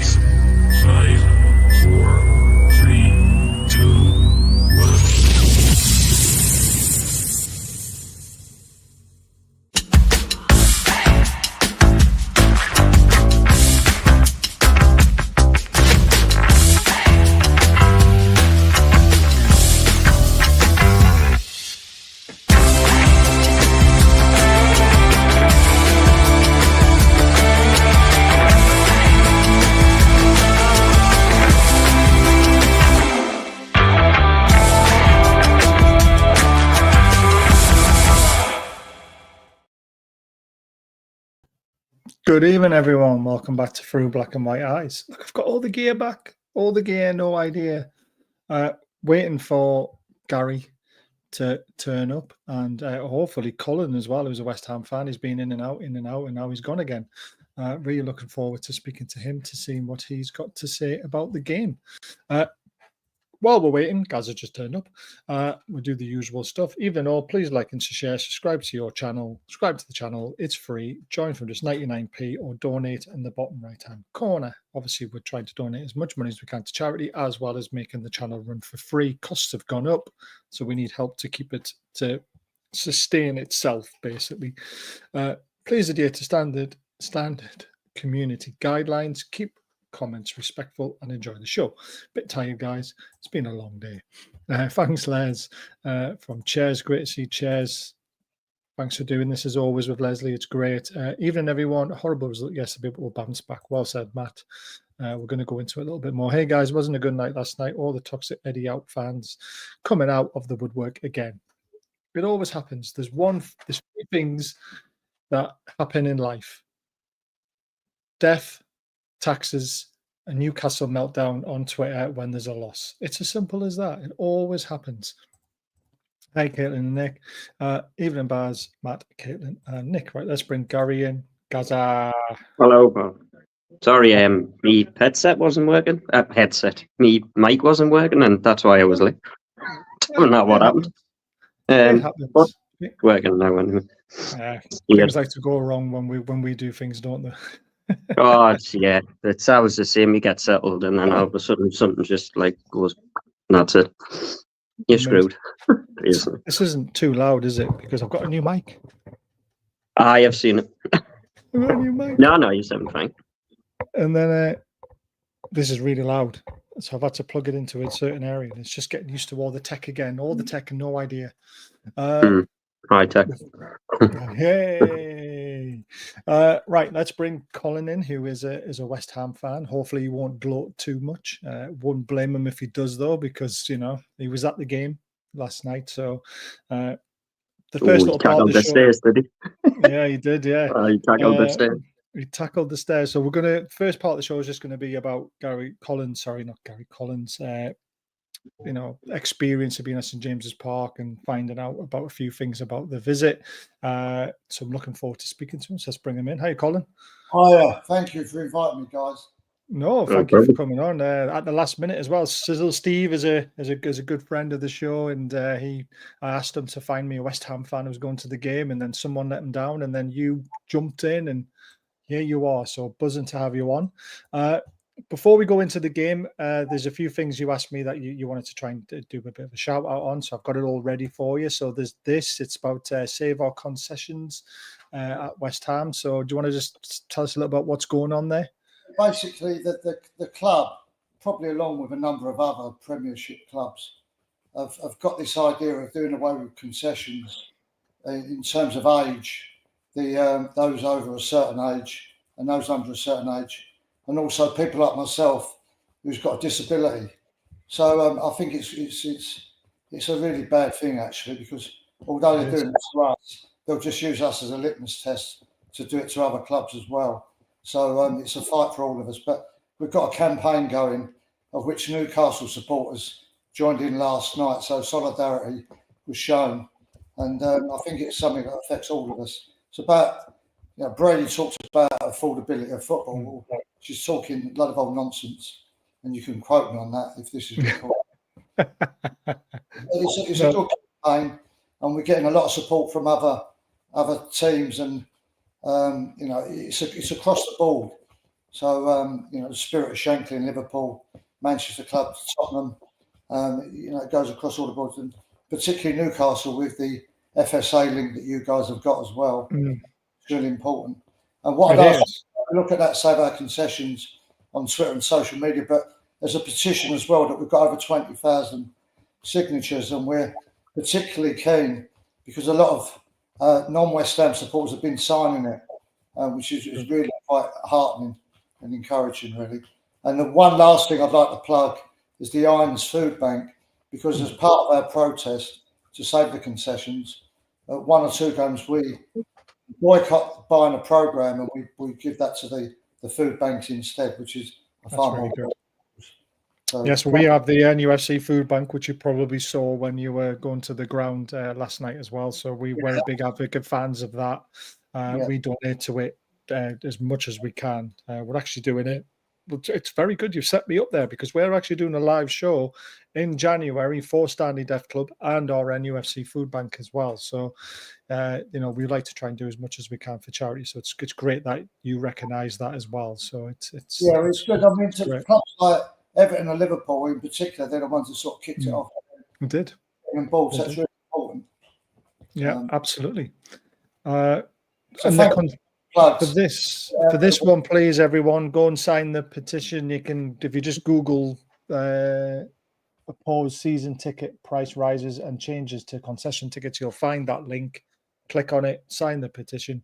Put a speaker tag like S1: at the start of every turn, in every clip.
S1: 6, 5, 4, 3, 2, 1.
S2: Good evening, everyone. Welcome back to Through Black and White Eyes. Look, I've got all the gear back. All the gear, no idea. Waiting for Gary to turn up, and hopefully Colin as well, who's a West Ham fan. He's been in and out, and now he's gone again. Really looking forward to speaking to him, to seeing what he's got to say about the game. While we're waiting, Gaza just turned up. We'll do the usual stuff. Even all, please like and share, subscribe to your channel, subscribe to the channel. It's free. Join from just 99p or donate in the bottom right-hand corner. Obviously, we're trying to donate as much money as we can to charity, as well as making the channel run for free. Costs have gone up, so we need help to keep it, to sustain itself, basically. Please adhere to standard community guidelines. Keep comments respectful and enjoy the show. Bit tired, guys. It's been a long day. Thanks, Les, from Chairs. Great to see Chairs. Thanks for doing this as always with Leslie. It's great. Evening, everyone. A horrible result yesterday, but we'll bounce back. Well said, Matt. We're going to go into it a little bit more. Hey, guys, wasn't a good night last night. All the toxic Eddie out fans coming out of the woodwork again. It always happens. There's three things that happen in life: death, taxes, a Newcastle meltdown on Twitter when there's a loss. It's as simple as that. It always happens. Hi, Caitlin and Nick. Evening, Baz, Matt, Caitlin, and Nick. Right, let's bring Gary in. Gaza.
S3: Hello, Bob. Sorry, me headset wasn't working. Me mic wasn't working, and that's why I was late. Don't know what happened.
S2: It happens.
S3: But working now anyway.
S2: Things like to go wrong when we do things, don't they?
S3: Oh, yeah. It's always the same. You get settled, and then all of a sudden something just like goes, and that's it. You're screwed.
S2: This isn't too loud, is it? Because I've got a new mic.
S3: I have seen it.
S2: I've got a new mic.
S3: No, you sound fine.
S2: And then this is really loud, so I've had to plug it into a certain area, and it's just getting used to all the tech again. All the tech and no idea.
S3: High tech.
S2: Hey. Right, let's bring Colin in, who is a West Ham fan. Hopefully he won't gloat too much. Wouldn't blame him if he does, though, because he was at the game last night. So the first little part of the show,
S3: stairs, did he?
S2: Yeah, he did. Yeah,
S3: he tackled the stairs.
S2: He tackled the stairs. So first part of the show is just going to be about not Gary Collins. Experience of being at St. James's Park and finding out about a few things about the visit. So I'm looking forward to speaking to him. So let's bring him in. Hey, Colin.
S4: Hi, thank you for inviting me, guys.
S2: No, thank you for coming on at the last minute as well. Sizzle Steve is a good friend of the show, and I asked him to find me a West Ham fan who was going to the game, and then someone let him down, and then you jumped in, and here you are. So buzzing to have you on. Before we go into the game, there's a few things you asked me that you wanted to try and do a bit of a shout out on. So I've got it all ready for you. So there's this. It's about Save Our Concessions at West Ham. So do you want to just tell us a little about what's going on there?
S4: Basically, the club, probably along with a number of other Premiership clubs, have got this idea of doing away with concessions in terms of age. Those over a certain age and those under a certain age. And also people like myself who's got a disability. So I think it's a really bad thing, actually, because although they're doing it to us, they'll just use us as a litmus test to do it to other clubs as well. So it's a fight for all of us. But we've got a campaign going, of which Newcastle supporters joined in last night. So solidarity was shown. And I think it's something that affects all of us. It's about, Brady talks about affordability of football. She's talking a lot of old nonsense, and you can quote me on that if this is recorded. It's a good campaign, and we're getting a lot of support from other teams, and it's across the board. So, the spirit of Shankly in Liverpool, Manchester club, Tottenham, it goes across all the boards, and particularly Newcastle with the FSA link that you guys have got as well. It's really important. And what I'd ask, look at that Save Our Concessions on Twitter and social media, but there's a petition as well that we've got over 20,000 signatures, and we're particularly keen because a lot of non-West Ham supporters have been signing it, which is really quite heartening and encouraging, really. And the one last thing I'd like to plug is the Irons Food Bank, because as part of our protest to save the concessions, at 1 or 2 games we boycott buying a programme and we give that to the food banks instead, which is far more good. So,
S2: yes, we have the NUFC food bank, which you probably saw when you were going to the ground last night as well. So we're a big advocate, fans of that. We donate to it as much as we can. We're actually doing it. It's very good. You've set me up there, because we're actually doing a live show in January for Stanley Deaf Club and our NUFC food bank as well. So, we like to try and do as much as we can for charity. So it's great that you recognise that as well. So it's
S4: good. I mean, to clubs like Everton and Liverpool in particular, they're the ones that sort of kicked it off.
S2: We did.
S4: Balls, that's really important.
S2: Yeah, absolutely.
S4: So
S2: and for this one, please, everyone, go and sign the petition. You can, if you just Google oppose season ticket price rises and changes to concession tickets, you'll find that link. Click on it, sign the petition,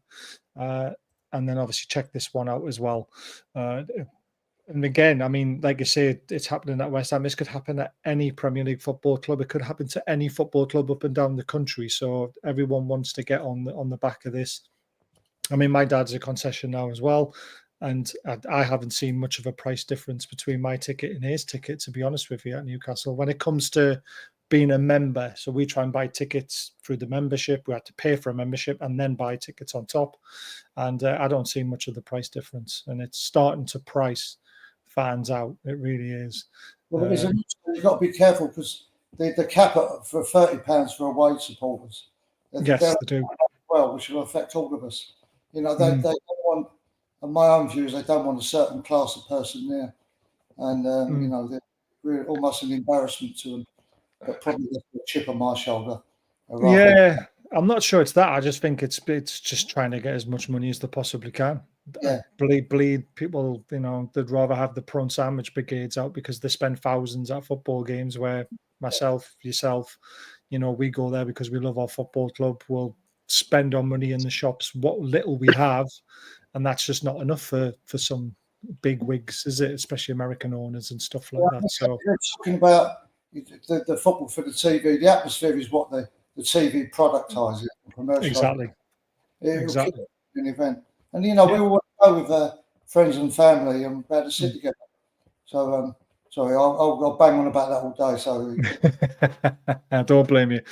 S2: and then obviously check this one out as well. And again, I mean, like I say, it's happening at West Ham. This could happen at any Premier League football club. It could happen to any football club up and down the country. So everyone wants to get on the back of this. I mean, my dad's a concession now as well, and I haven't seen much of a price difference between my ticket and his ticket, to be honest with you, at Newcastle. When it comes to being a member, so we try and buy tickets through the membership. We have to pay for a membership and then buy tickets on top. And I don't see much of the price difference, and it's starting to price fans out. It really is.
S4: Well, you've got to be careful, because the cap for £30 for away supporters.
S2: Yes, they do.
S4: Well, which will affect all of us. They don't want, in my own views, they don't want a certain class of person there. And, they're really almost an embarrassment to them. But probably a chip on my shoulder.
S2: Yeah, I'm not sure it's that. I just think it's just trying to get as much money as they possibly can.
S4: Yeah.
S2: Bleed people, they'd rather have the prawn sandwich brigades out, because they spend thousands at football games, where myself, yourself, we go there because we love our football club. We'll spend our money in the shops, what little we have, and that's just not enough for some big wigs, is it? Especially American owners and stuff like that. So
S4: you're talking about the football for the TV. The atmosphere is what the TV productises.
S2: Exactly.
S4: Exactly. An event. And, we all go with friends and family, and we had to sit together. So, sorry, I'll bang on about that all day. So
S2: I don't blame you.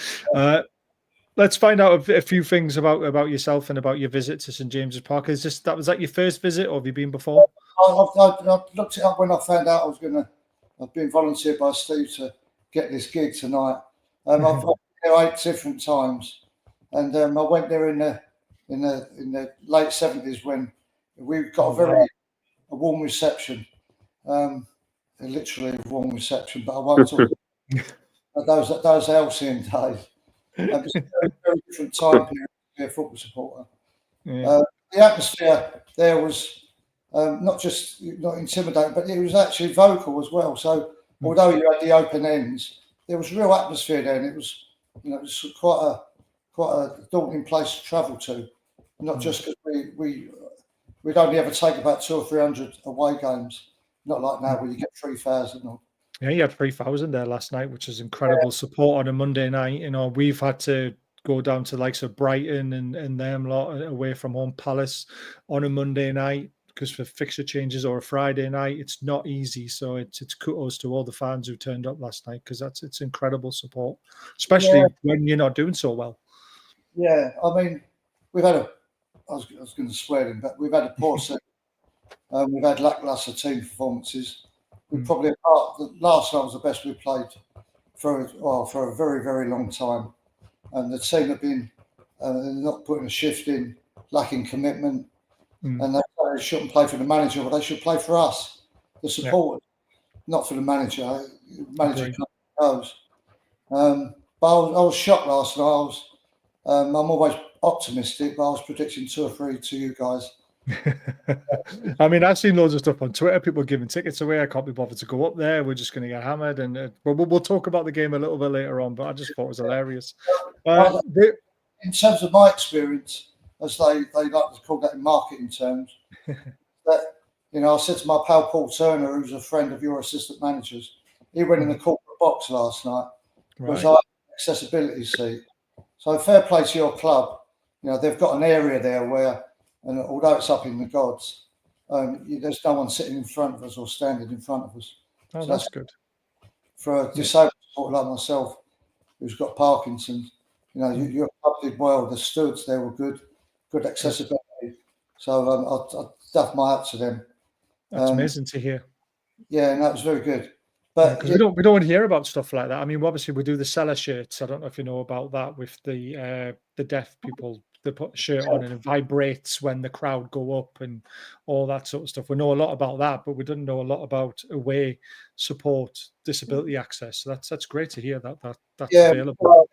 S2: Let's find out a few things about yourself and about your visit to St. James's Park. Was that your first visit, or have you been before?
S4: I looked it up when I found out I've been volunteered by Steve to get this gig tonight. I've been there 8 different times, and I went there in the late 70s when we got a warm reception, literally a warm reception. But I won't talk about those halcyon days. It was a very different time period to be a football supporter.
S2: Yeah.
S4: The atmosphere there was not intimidating, but it was actually vocal as well. So although you had the open ends, there was real atmosphere there, and it was quite a daunting place to travel to. Not just because we'd only ever take about 200 or 300 away games, not like now where you get 3,000.
S2: Yeah, you had 3,000 there last night, which is incredible support on a Monday night. We've had to go down to likes of Brighton and them lot away from home, Palace on a Monday night, because for fixture changes, or a Friday night, it's not easy. So it's kudos to all the fans who turned up last night, because it's incredible support, especially when you're not doing so well.
S4: Yeah, I mean, we've had I was going to swear in, but we've had a poor season. We've had lacklustre team performances. We probably the last night was the best we've played for a very, very long time, and the team have been not putting a shift in, lacking commitment. and they shouldn't play for the manager, but they should play for us, the supporters, not for the manager. The manager goes. But I was shocked last night. I'm always optimistic, but I was predicting 2 or 3 to you guys.
S2: I mean, I've seen loads of stuff on Twitter, people giving tickets away. I can't be bothered to go up there. We're just going to get hammered. And we'll talk about the game a little bit later on, but I just thought it was hilarious.
S4: In terms of my experience, as they like to call that in marketing terms, that, you know, I said to my pal Paul Turner, who's a friend of your assistant managers, he went in the corporate box last night, because I had an accessibility seat. So fair play to your club. You know, they've got an area there where, and although it's up in the gods, there's no one sitting in front of us or standing in front of us.
S2: Oh, so that's good.
S4: For a disabled supporter like myself, who's got Parkinson's, you know, your club did well. The stewards there were good accessibility. So I'll duff my hat to them.
S2: That's amazing to hear.
S4: Yeah, and that was very good. But
S2: because we don't hear about stuff like that. I mean, obviously we do the seller shirts. I don't know if you know about that with the deaf people. They put the shirt on and it vibrates when the crowd go up and all that sort of stuff. We know a lot about that, but we didn't know a lot about away support, disability access. So that's great to hear that's available.
S4: Well,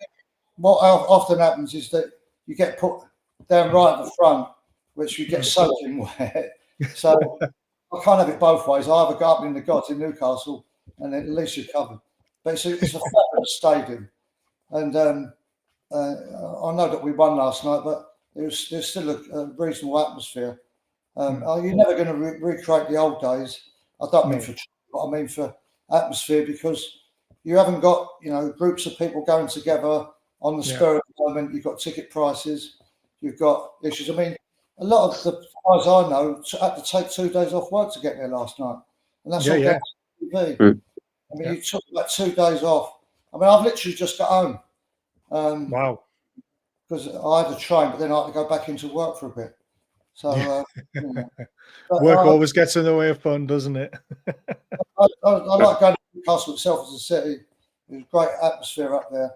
S4: what often happens is that you get put down right at the front, which you get soaking wet. So I can't have it both ways. I either go up in the gods in Newcastle, and then at least you're covered. But it's a fabulous stadium, and I know that we won last night, but there's still a reasonable atmosphere. You're never going to recreate the old days. I don't mean for, but I mean for atmosphere, because you haven't got, you know, groups of people going together on the spur of the moment. You've got ticket prices, you've got issues. I mean, a lot of the guys I know had to take 2 days off work to get there last night, and that's all down to TV. I mean, you took like 2 days off. I mean, I've literally just got home.
S2: Wow.
S4: Because I had to train, but then I had to go back into work for a bit. So you know.
S2: Work always gets in the way of fun, doesn't it?
S4: I like going to Newcastle itself as a city. There's a great atmosphere up there,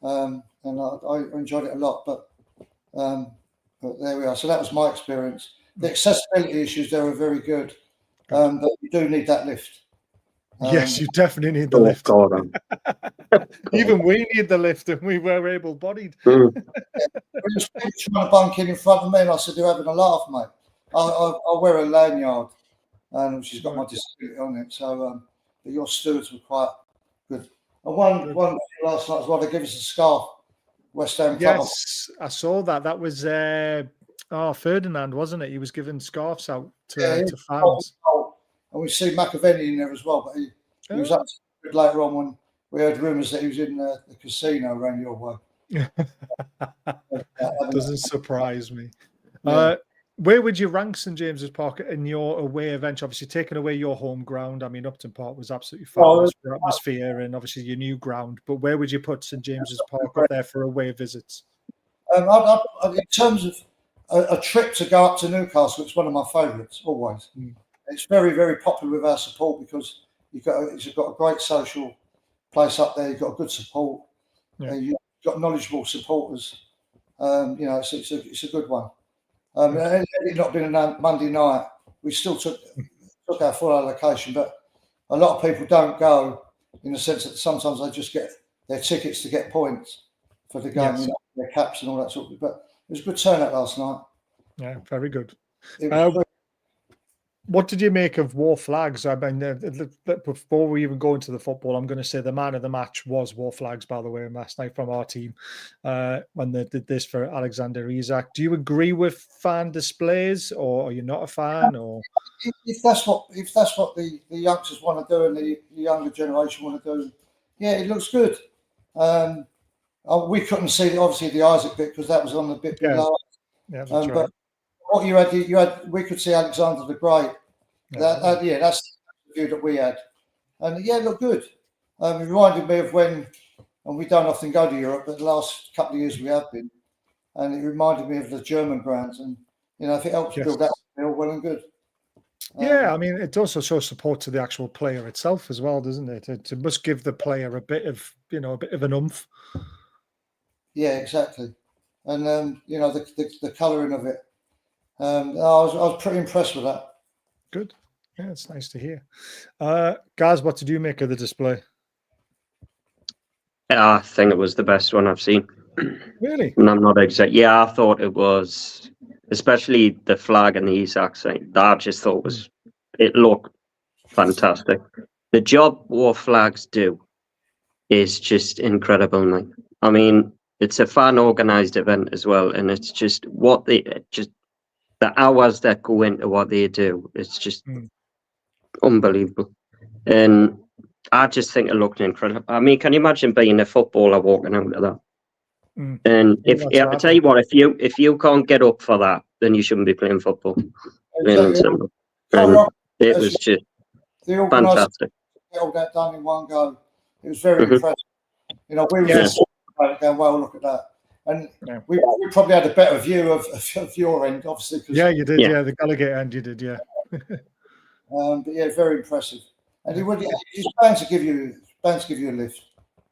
S4: and I enjoyed it a lot. But there we are. So that was my experience. The accessibility issues there are very good, but you do need that lift.
S2: Yes, you definitely need the lift. Even we need the lift, and we were able-bodied.
S4: We were trying to bunk in front of me, and I said, "You're having a laugh, mate. I wear a lanyard, and she's got my disability on it." So, but your stewards were quite good. And one last night as well, they gave us a scarf. West Ham Club.
S2: Yes, I saw that. That was Ferdinand, wasn't it? He was giving scarves out to fans.
S4: And we see McAvenny in there as well, but he was up to later on when we heard rumours that he was in the casino around your way.
S2: Doesn't surprise me.
S4: Yeah.
S2: Where would you rank St. James's Park in your away event? Obviously, taking away your home ground. I mean, Upton Park was absolutely fabulous for atmosphere and obviously your new ground. But where would you put St. James's Park up there for away visits?
S4: In terms of a trip to go up to Newcastle, it's one of my favourites, always. It's very, very popular with our support because it's got a great social place up there. You've got good support. You've got knowledgeable supporters. You know, it's a good one. Had it not been a Monday night, we still took our full allocation. But a lot of people don't go in the sense that sometimes they just get their tickets to get points for the game, you know, their caps and all that sort of. But it was a good turnout last night.
S2: Yeah, very good. What did you make of War Flags? I mean, before we even go into the football, I'm going to say the man of the match was War Flags, by the way, last night from our team when they did this for Alexander Isak. Do you agree with fan displays, or are you not a fan? Or
S4: if that's what the youngsters want to do and the younger generation want to do, yeah, it looks good. We couldn't see obviously the Isak bit because that was on the bit below.
S2: Yeah, that's right.
S4: But what you had, we could see Alexander the Great. That's the view that we had, and it looked good. It reminded me of when, and we don't often go to Europe, but the last couple of years we have been, and it reminded me of the German grounds. And you know, if it helps build that, all well and good.
S2: I mean, it also shows support to the actual player itself as well, doesn't it? It must give the player a bit of an oomph. Yeah,
S4: exactly. And you know, the colouring of it. I was pretty impressed with that.
S2: Good. Yeah, it's nice to hear. Gaz, what did you make of the display?
S3: I think it was the best one I've seen.
S2: Really?
S3: And I'm not exact. Yeah, I thought it was, especially the flag and the Isak sign. I just thought it looked fantastic. The job war flags do is just incredible, mate. I mean, it's a fan organised event as well, and it's just the hours that go into what they do. It's just unbelievable, and I just think it looked incredible. I mean, can you imagine being a footballer walking out of that? And I tell you what, if you can't get up for that, then you shouldn't be playing football.
S4: Exactly.
S3: And it was just fantastic.
S4: Get all that done in one go. It was very impressive. You know, we were just going, well, look at that. And we probably had a better view of your end, obviously.
S2: Yeah, you did. Yeah, the Gallagher end, you did. Yeah.
S4: But yeah, very impressive. And he's bound to give you a lift.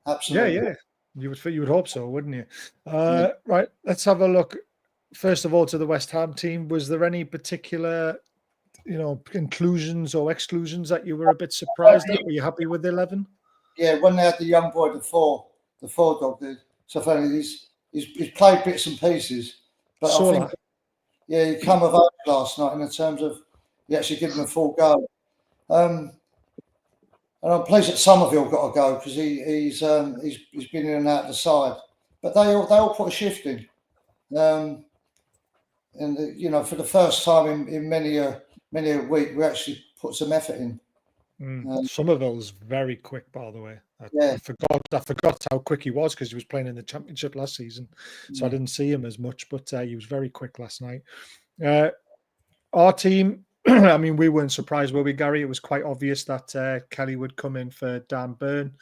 S4: Absolutely.
S2: Yeah. You would hope so, wouldn't you? Right. Let's have a look. First of all, to the West Ham team. Was there any particular, inclusions or exclusions that you were a bit surprised at? Were you happy with the 11?
S4: Yeah, when they had the young boy, the four dog did. So funny, he's played bits and pieces, but I think he come of age last night in the terms of he actually given him a full go. And I'm pleased that Somerville got a go because he's been in and out of the side. But they all put a shift in, and for the first time in many a week, we actually put some effort in.
S2: Somerville's very quick, by the way. I forgot how quick he was because he was playing in the Championship last season, so I didn't see him as much. But he was very quick last night. Our team, I mean, we weren't surprised, were we, Gary? It was quite obvious that Kelly would come in for Dan Burn.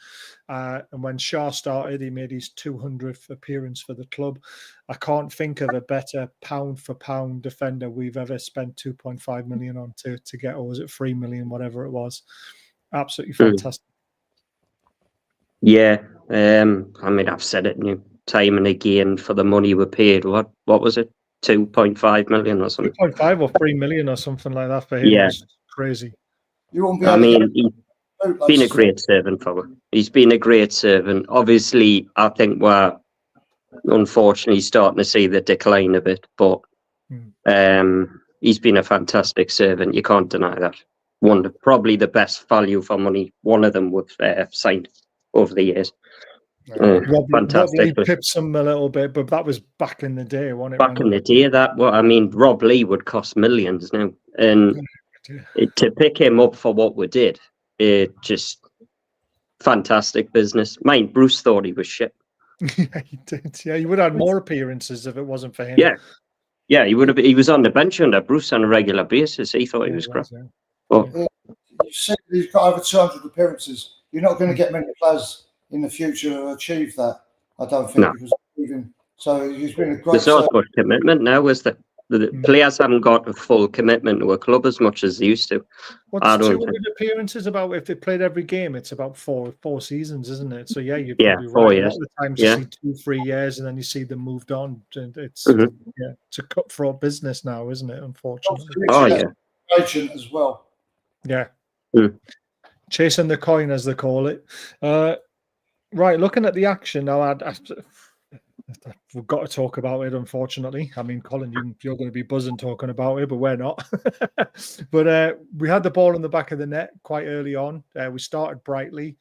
S2: And when Shaw started, he made his 200th appearance for the club. I can't think of a better pound-for-pound defender we've ever spent 2.5 million on to get, or was it 3 million, whatever it was. Absolutely fantastic.
S3: Yeah. I mean, I've said it time and again, for the money we paid. What was it? 2.5 million or something?
S2: 2.5 or 3 million or something like that for him. Yeah. It's crazy.
S3: I mean, he's been a great servant for us. He's been a great servant. Obviously, I think we're unfortunately starting to see the decline of it, but he's been a fantastic servant. You can't deny that. Probably the best value for money one of them we've signed over the years.
S2: Fantastic. Rob Lee pipped some a little bit, but that was back in the day, wasn't it?
S3: Back in the day, Rob Lee would cost millions now, and to pick him up for what we did, it just fantastic business. Bruce thought he was shit.
S2: Yeah, he did. Yeah, he would have had more appearances if it wasn't for him.
S3: Yeah, he would have. He was on the bench under Bruce on a regular basis. He thought he was crap.
S4: You said he's got over 200 appearances. You're not going to get many players in the future to achieve that, I don't think.
S3: No.
S4: So he's been a great.
S3: There's not much commitment now, is there? The players haven't got a full commitment to a club as much as they used to.
S2: What's 200 appearances about? If they played every game, it's about four seasons, isn't it? So you're probably
S3: 4
S2: right.
S3: years.
S2: A lot of the times you see 2-3 years, and then you see them moved on. And it's it's a cutthroat business now, isn't it? Unfortunately.
S4: Agent as well.
S2: Yeah. Chasing the coin, as they call it. Right, looking at the action now, we've got to talk about it, unfortunately. I mean, Colin, you're going to be buzzing talking about it, but we're not. But we had the ball in the back of the net quite early on. We started brightly.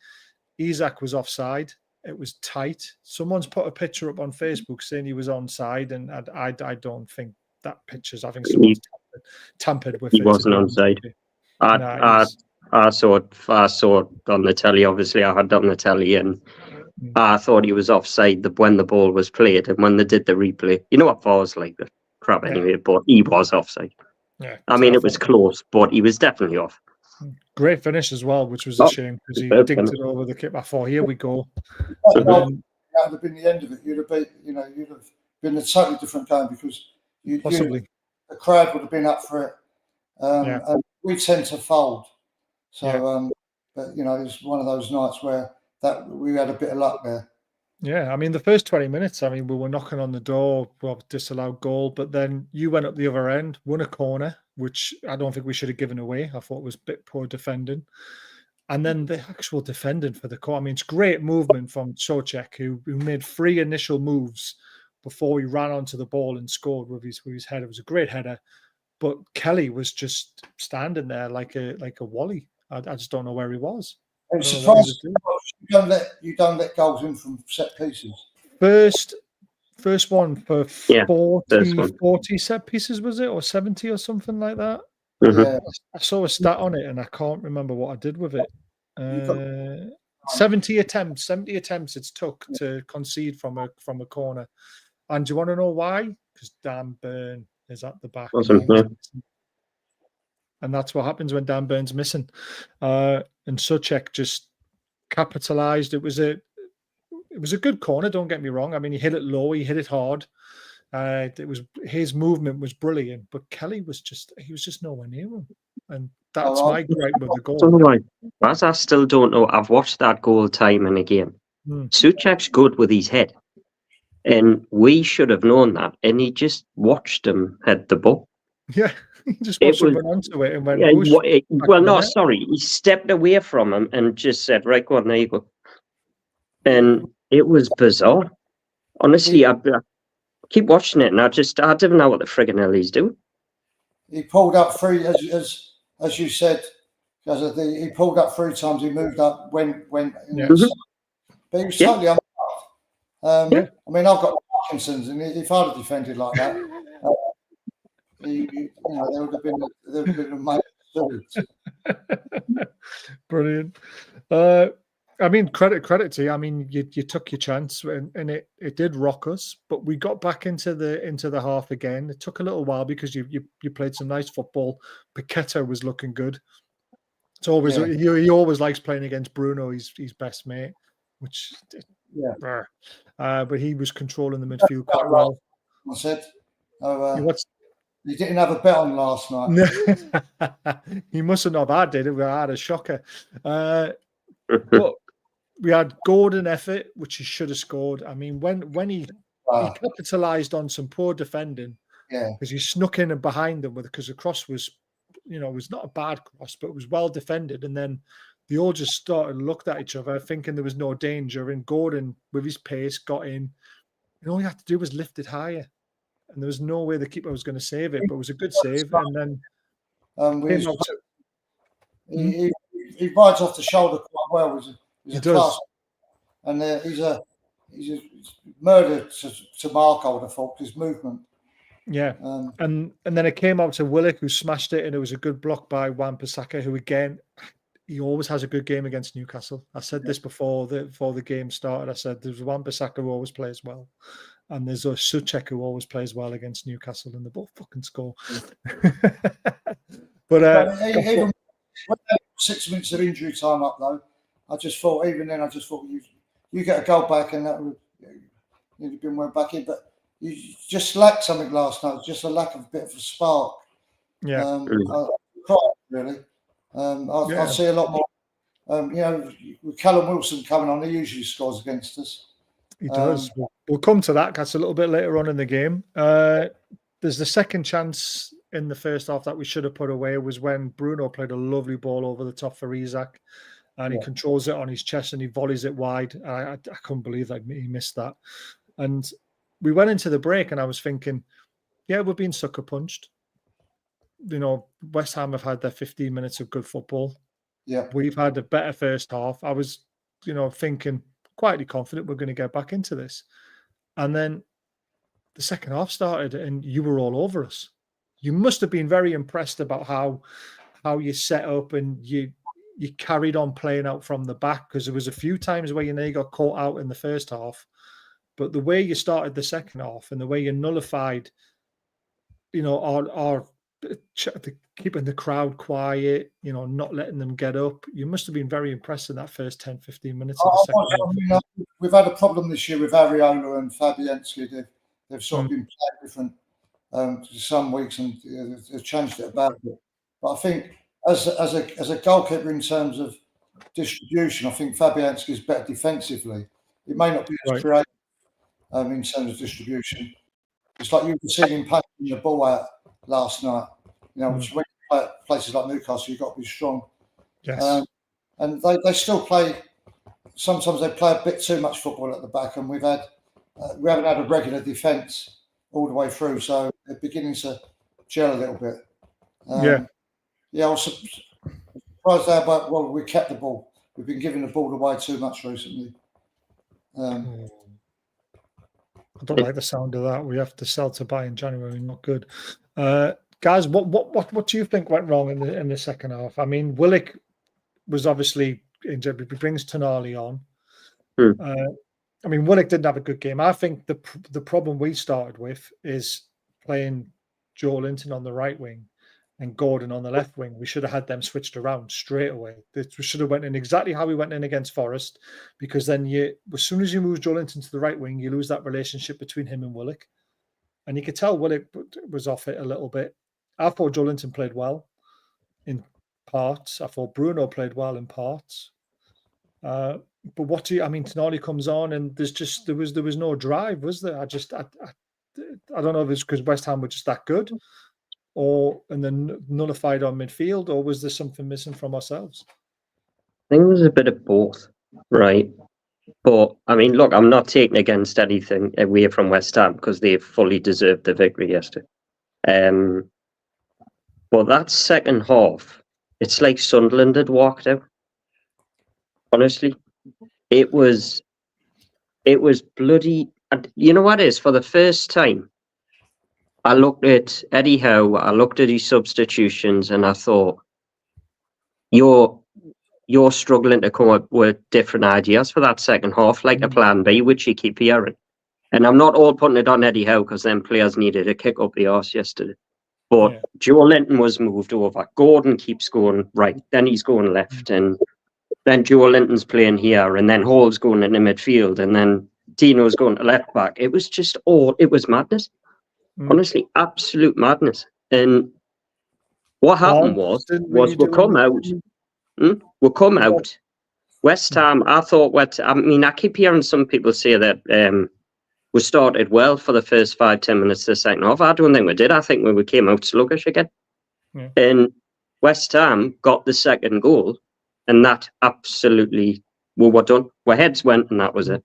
S2: Isak was offside. It was tight. Someone's put a picture up on Facebook saying he was onside, and I don't think that picture's. I think someone's tampered with it.
S3: He wasn't onside. I saw it on the telly. Obviously, I had it on the telly, and I thought he was offside when the ball was played, and when they did the replay, you know what VAR's like, the crap anyway. But he was offside. Yeah, I mean, it was close, but he was definitely off.
S2: Great finish as well, which was a shame because he digged it over the kip. I thought, here we go.
S4: That would have been the end of it. You'd have been a totally different game because
S2: possibly
S4: the crowd would have been up for it, and we tend to fold. So, but it's one of those nights where we had a bit of luck there.
S2: Yeah, I mean, the first 20 minutes, I mean, we were knocking on the door, well, disallowed goal, but then you went up the other end, won a corner, which I don't think we should have given away. I thought it was a bit poor defending. And then the actual defending for the corner. I mean, it's great movement from Socek, who made 3 initial moves before he ran onto the ball and scored with his header. It was a great header. But Kelly was just standing there like a Wally. I just don't know where he was.
S4: I'm surprised you don't let goals in from set pieces.
S2: First one for 40 set pieces, was it? Or 70 or something like that?
S3: Mm-hmm.
S4: Yeah.
S2: I saw a stat on it and I can't remember what I did with it. 70 attempts it took to concede from a corner. And do you want to know why? Because Dan Burn is at the back. And that's what happens when Dan Burn's missing. And Socek just capitalized. It was a good corner, don't get me wrong. I mean, he hit it low, he hit it hard. His movement was brilliant, but Kelly was just nowhere near him. And that's my gripe with the goal.
S3: As I still don't know, I've watched that goal time and again. Socek's good with his head. And we should have known that. And he just watched him hit the ball.
S2: Yeah. He just watched him run onto it and went,
S3: he stepped away from him and just said, right, go on, there you go. And it was bizarre. Honestly, I keep watching it and I didn't know what the friggin' hell he's doing.
S4: He pulled up 3, as you said, he pulled up 3 times, he moved up when but he was totally unmarked. I mean, I've got Parkinson's, and if I'd have defended like that, there would have been a major story.
S2: Brilliant. I mean, credit to you. I mean, you took your chance, and it did rock us, but we got back into the half again. It took a little while because you played some nice football. Paqueta was looking good. It's always he always likes playing against Bruno, his best mate, which but he was controlling the midfield quite well.
S4: I said, he didn't have a bet on last night.
S2: He mustn't have. I did. I had a shocker. But we had Gordon effort, which he should have scored. I mean, when he capitalised on some poor defending, because he snuck in and behind them because the cross was, it was not a bad cross, but it was well defended. And then they all just started looked at each other, thinking there was no danger. And Gordon, with his pace, got in. And all he had to do was lift it higher. And there was no way the keeper was going to save it, but it was a good save. And then
S4: he rides off the shoulder quite well.
S2: He does.
S4: And he's a murder to mark, I would have thought, his movement.
S2: Yeah. And then it came out to Willock, who smashed it, and it was a good block by Wan-Bissaka, who, again, he always has a good game against Newcastle. I said this before the game started. I said there's Wan-Bissaka who always plays well. And there's a Socek who always plays well against Newcastle, and they both fucking score. But
S4: even 6 minutes of injury time up, though, I just thought you get a goal back, and that would have been well back in. But you just lacked something last night, just a lack of a bit of a spark.
S2: Yeah,
S4: really. I'll see a lot more. With Callum Wilson coming on, he usually scores against us.
S2: He does. We'll come to that. That's a little bit later on in the game. There's the second chance in the first half that we should have put away was when Bruno played a lovely ball over the top for Isak, and he controls it on his chest and he volleys it wide. I couldn't believe that he missed that. And we went into the break and I was thinking, we're being sucker punched. West Ham have had their 15 minutes of good football.
S4: Yeah,
S2: we've had a better first half. I was, thinking quietly confident we're going to get back into this. And then the second half started and you were all over us. You must have been very impressed about how you set up and you carried on playing out from the back, because there was a few times where you got caught out in the first half. But the way you started the second half and the way you nullified, our keeping the crowd quiet, not letting them get up. You must have been very impressed in that first 10, 15 minutes of the second half.
S4: We've had a problem this year with Areola and Fabianski. They've sort of been playing different some weeks, and they've changed it about it. But I think as a goalkeeper in terms of distribution, I think Fabianski is better defensively. It may not be as creative in terms of distribution. It's like you can see him punching the ball out last night. You know, which when you play at places like Newcastle, you've got to be strong.
S2: Yes.
S4: And they still play. Sometimes they play a bit too much football at the back, and we haven't had a regular defence all the way through, so they're beginning to gel a little bit. I was surprised how well we kept the ball. We've been giving the ball away too much recently.
S2: I don't like the sound of that. We have to sell to buy in January. Not good, guys. What do you think went wrong in the second half? I mean, Willock was obviously injured. He brings Tonali on. I mean, Willock didn't have a good game. I think the problem we started with is playing Joe Linton on the right wing and Gordon on the left wing. We should have had them switched around straight away. We should have went in exactly how we went in against Forest, because then as soon as you move Joe Linton to the right wing, you lose that relationship between him and Willock. And you could tell Willock was off it a little bit. I thought Joe Linton played well in parts. I thought Bruno played well in parts. But Tonali comes on and there was no drive, was there? I don't know if it's because West Ham were just that good, and then nullified on midfield, or was there something missing from ourselves?
S3: I think there's a bit of both, right? But I mean, look, I'm not taking against anything away from West Ham because they fully deserved the victory yesterday. But that second half, it's like Sunderland had walked out. Honestly, it was bloody. You know what it is? For the first time, I looked at Eddie Howe, I looked at his substitutions, and I thought, you're struggling to come up with different ideas for that second half, like a plan B, which you keep hearing. And I'm not all putting it on Eddie Howe because them players needed a kick up the arse yesterday. But Joe Linton was moved over. Gordon keeps going right, then he's going left, and then Joe Linton's playing here, and then Hall's going into midfield, and then Dino's going to left back. It was just it was madness. Honestly, absolute madness. And what happened was we'll come out. West Ham, I keep hearing some people say that we started well for the first 5-10 minutes of the second half. I don't think we did. I think we came out sluggish again. And West Ham got the second goal, and that absolutely, we were done. Our heads went, and that was it.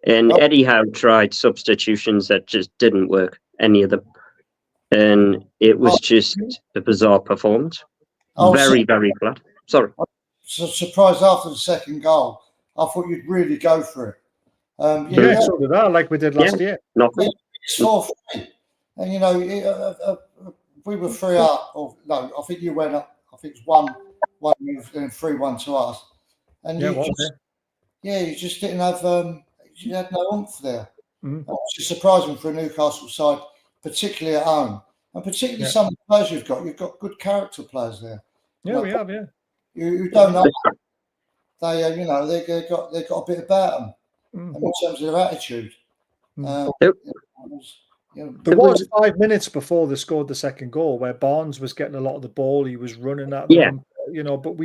S3: And Eddie Howe tried substitutions that just didn't work, any of them. And it was just a bizarre performance. Very, very flat. Sorry.
S4: So surprised after the second goal. I thought you'd really go for it.
S2: So did I, like we did last year.
S3: Nothing.
S4: It's 4-3. And, we were 3 up. Or, no, I think you went up. I think it's 1 move and 3-1 to us. And you just didn't have... you had no oomph there. Which is surprising for a Newcastle side, particularly at home. And particularly some of the players you've got. You've got good character players there.
S2: We have,
S4: You don't know. They've got a bit about them in terms of their attitude.
S2: There was 5 minutes before they scored the second goal where Barnes was getting a lot of the ball. He was running at them, but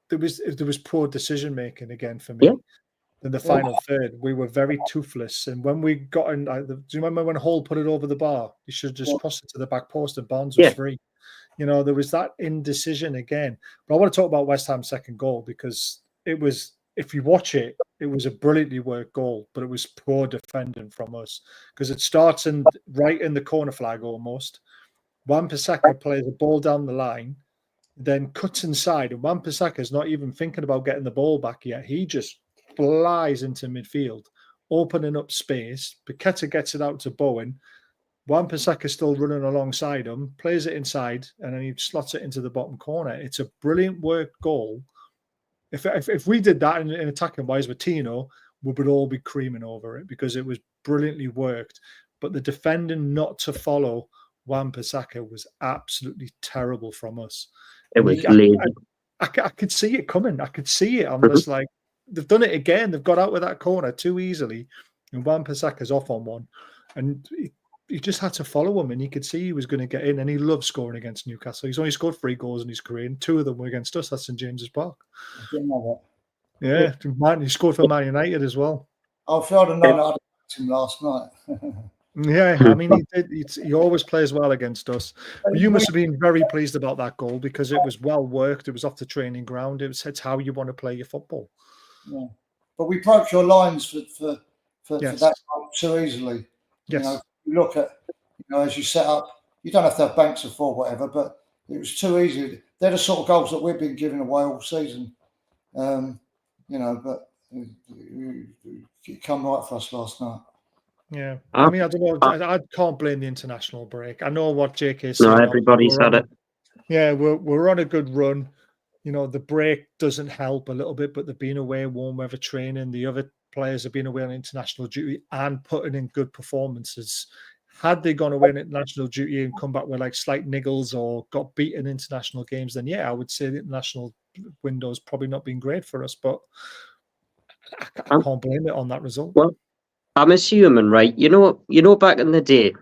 S2: there was poor decision making again for me. In the final third, we were very toothless. And when we got in, do you remember when Hall put it over the bar? He should have just crossed it to the back post and Barnes was free. There was that indecision again. But I want to talk about West Ham's second goal because it was, if you watch it, it was a brilliantly worked goal, but it was poor defending from us because it starts right in the corner flag almost. Wan-Bissaka plays a ball down the line, then cuts inside, and Wan-Bissaka is not even thinking about getting the ball back yet. He just flies into midfield, opening up space. Paqueta gets it out to Bowen. Wan-Bissaka is still running alongside him, plays it inside, and then he slots it into the bottom corner. It's a brilliant work goal. If we did that in attacking wise with Tino, we would all be creaming over it because it was brilliantly worked. But the defending not to follow Wan-Bissaka was absolutely terrible from us.
S3: It was lazy.
S2: I could see it coming. I could see it. I'm just like, they've done it again. They've got out with that corner too easily. And Wan-Bissaka's off on one. And he just had to follow him. And you could see he was going to get in. And he loves scoring against Newcastle. He's only scored 3 goals in his career. And 2 of them were against us. That's St. James's Park.
S4: I didn't know
S2: Yeah, he scored for Man United as well.
S4: If I'd have known I'd have backed him last night.
S2: Yeah, I mean, he always plays well against us. But you must have been very pleased about that goal because it was well worked. It was off the training ground. It's how you want to play your football.
S4: Yeah, but we broke your lines for
S2: Yes.
S4: that goal too easily.
S2: Yes.
S4: You look at, as you set up, you don't have to have banks of four, whatever, but it was too easy. They're the sort of goals that we've been giving away all season. But it come right for us last night.
S2: Yeah, I mean, I don't know. I can't blame the international break. I know what JK said.
S3: No, everybody's had it.
S2: Yeah, we're on a good run. The break doesn't help a little bit, but they've been away warm weather training. The other players have been away on international duty and putting in good performances. Had they gone away on international duty and come back with like slight niggles or got beaten in international games, then yeah, I would say the international window's probably not been great for us, but I can't blame it on that result.
S3: Well, I'm assuming, right? You know, back in the day,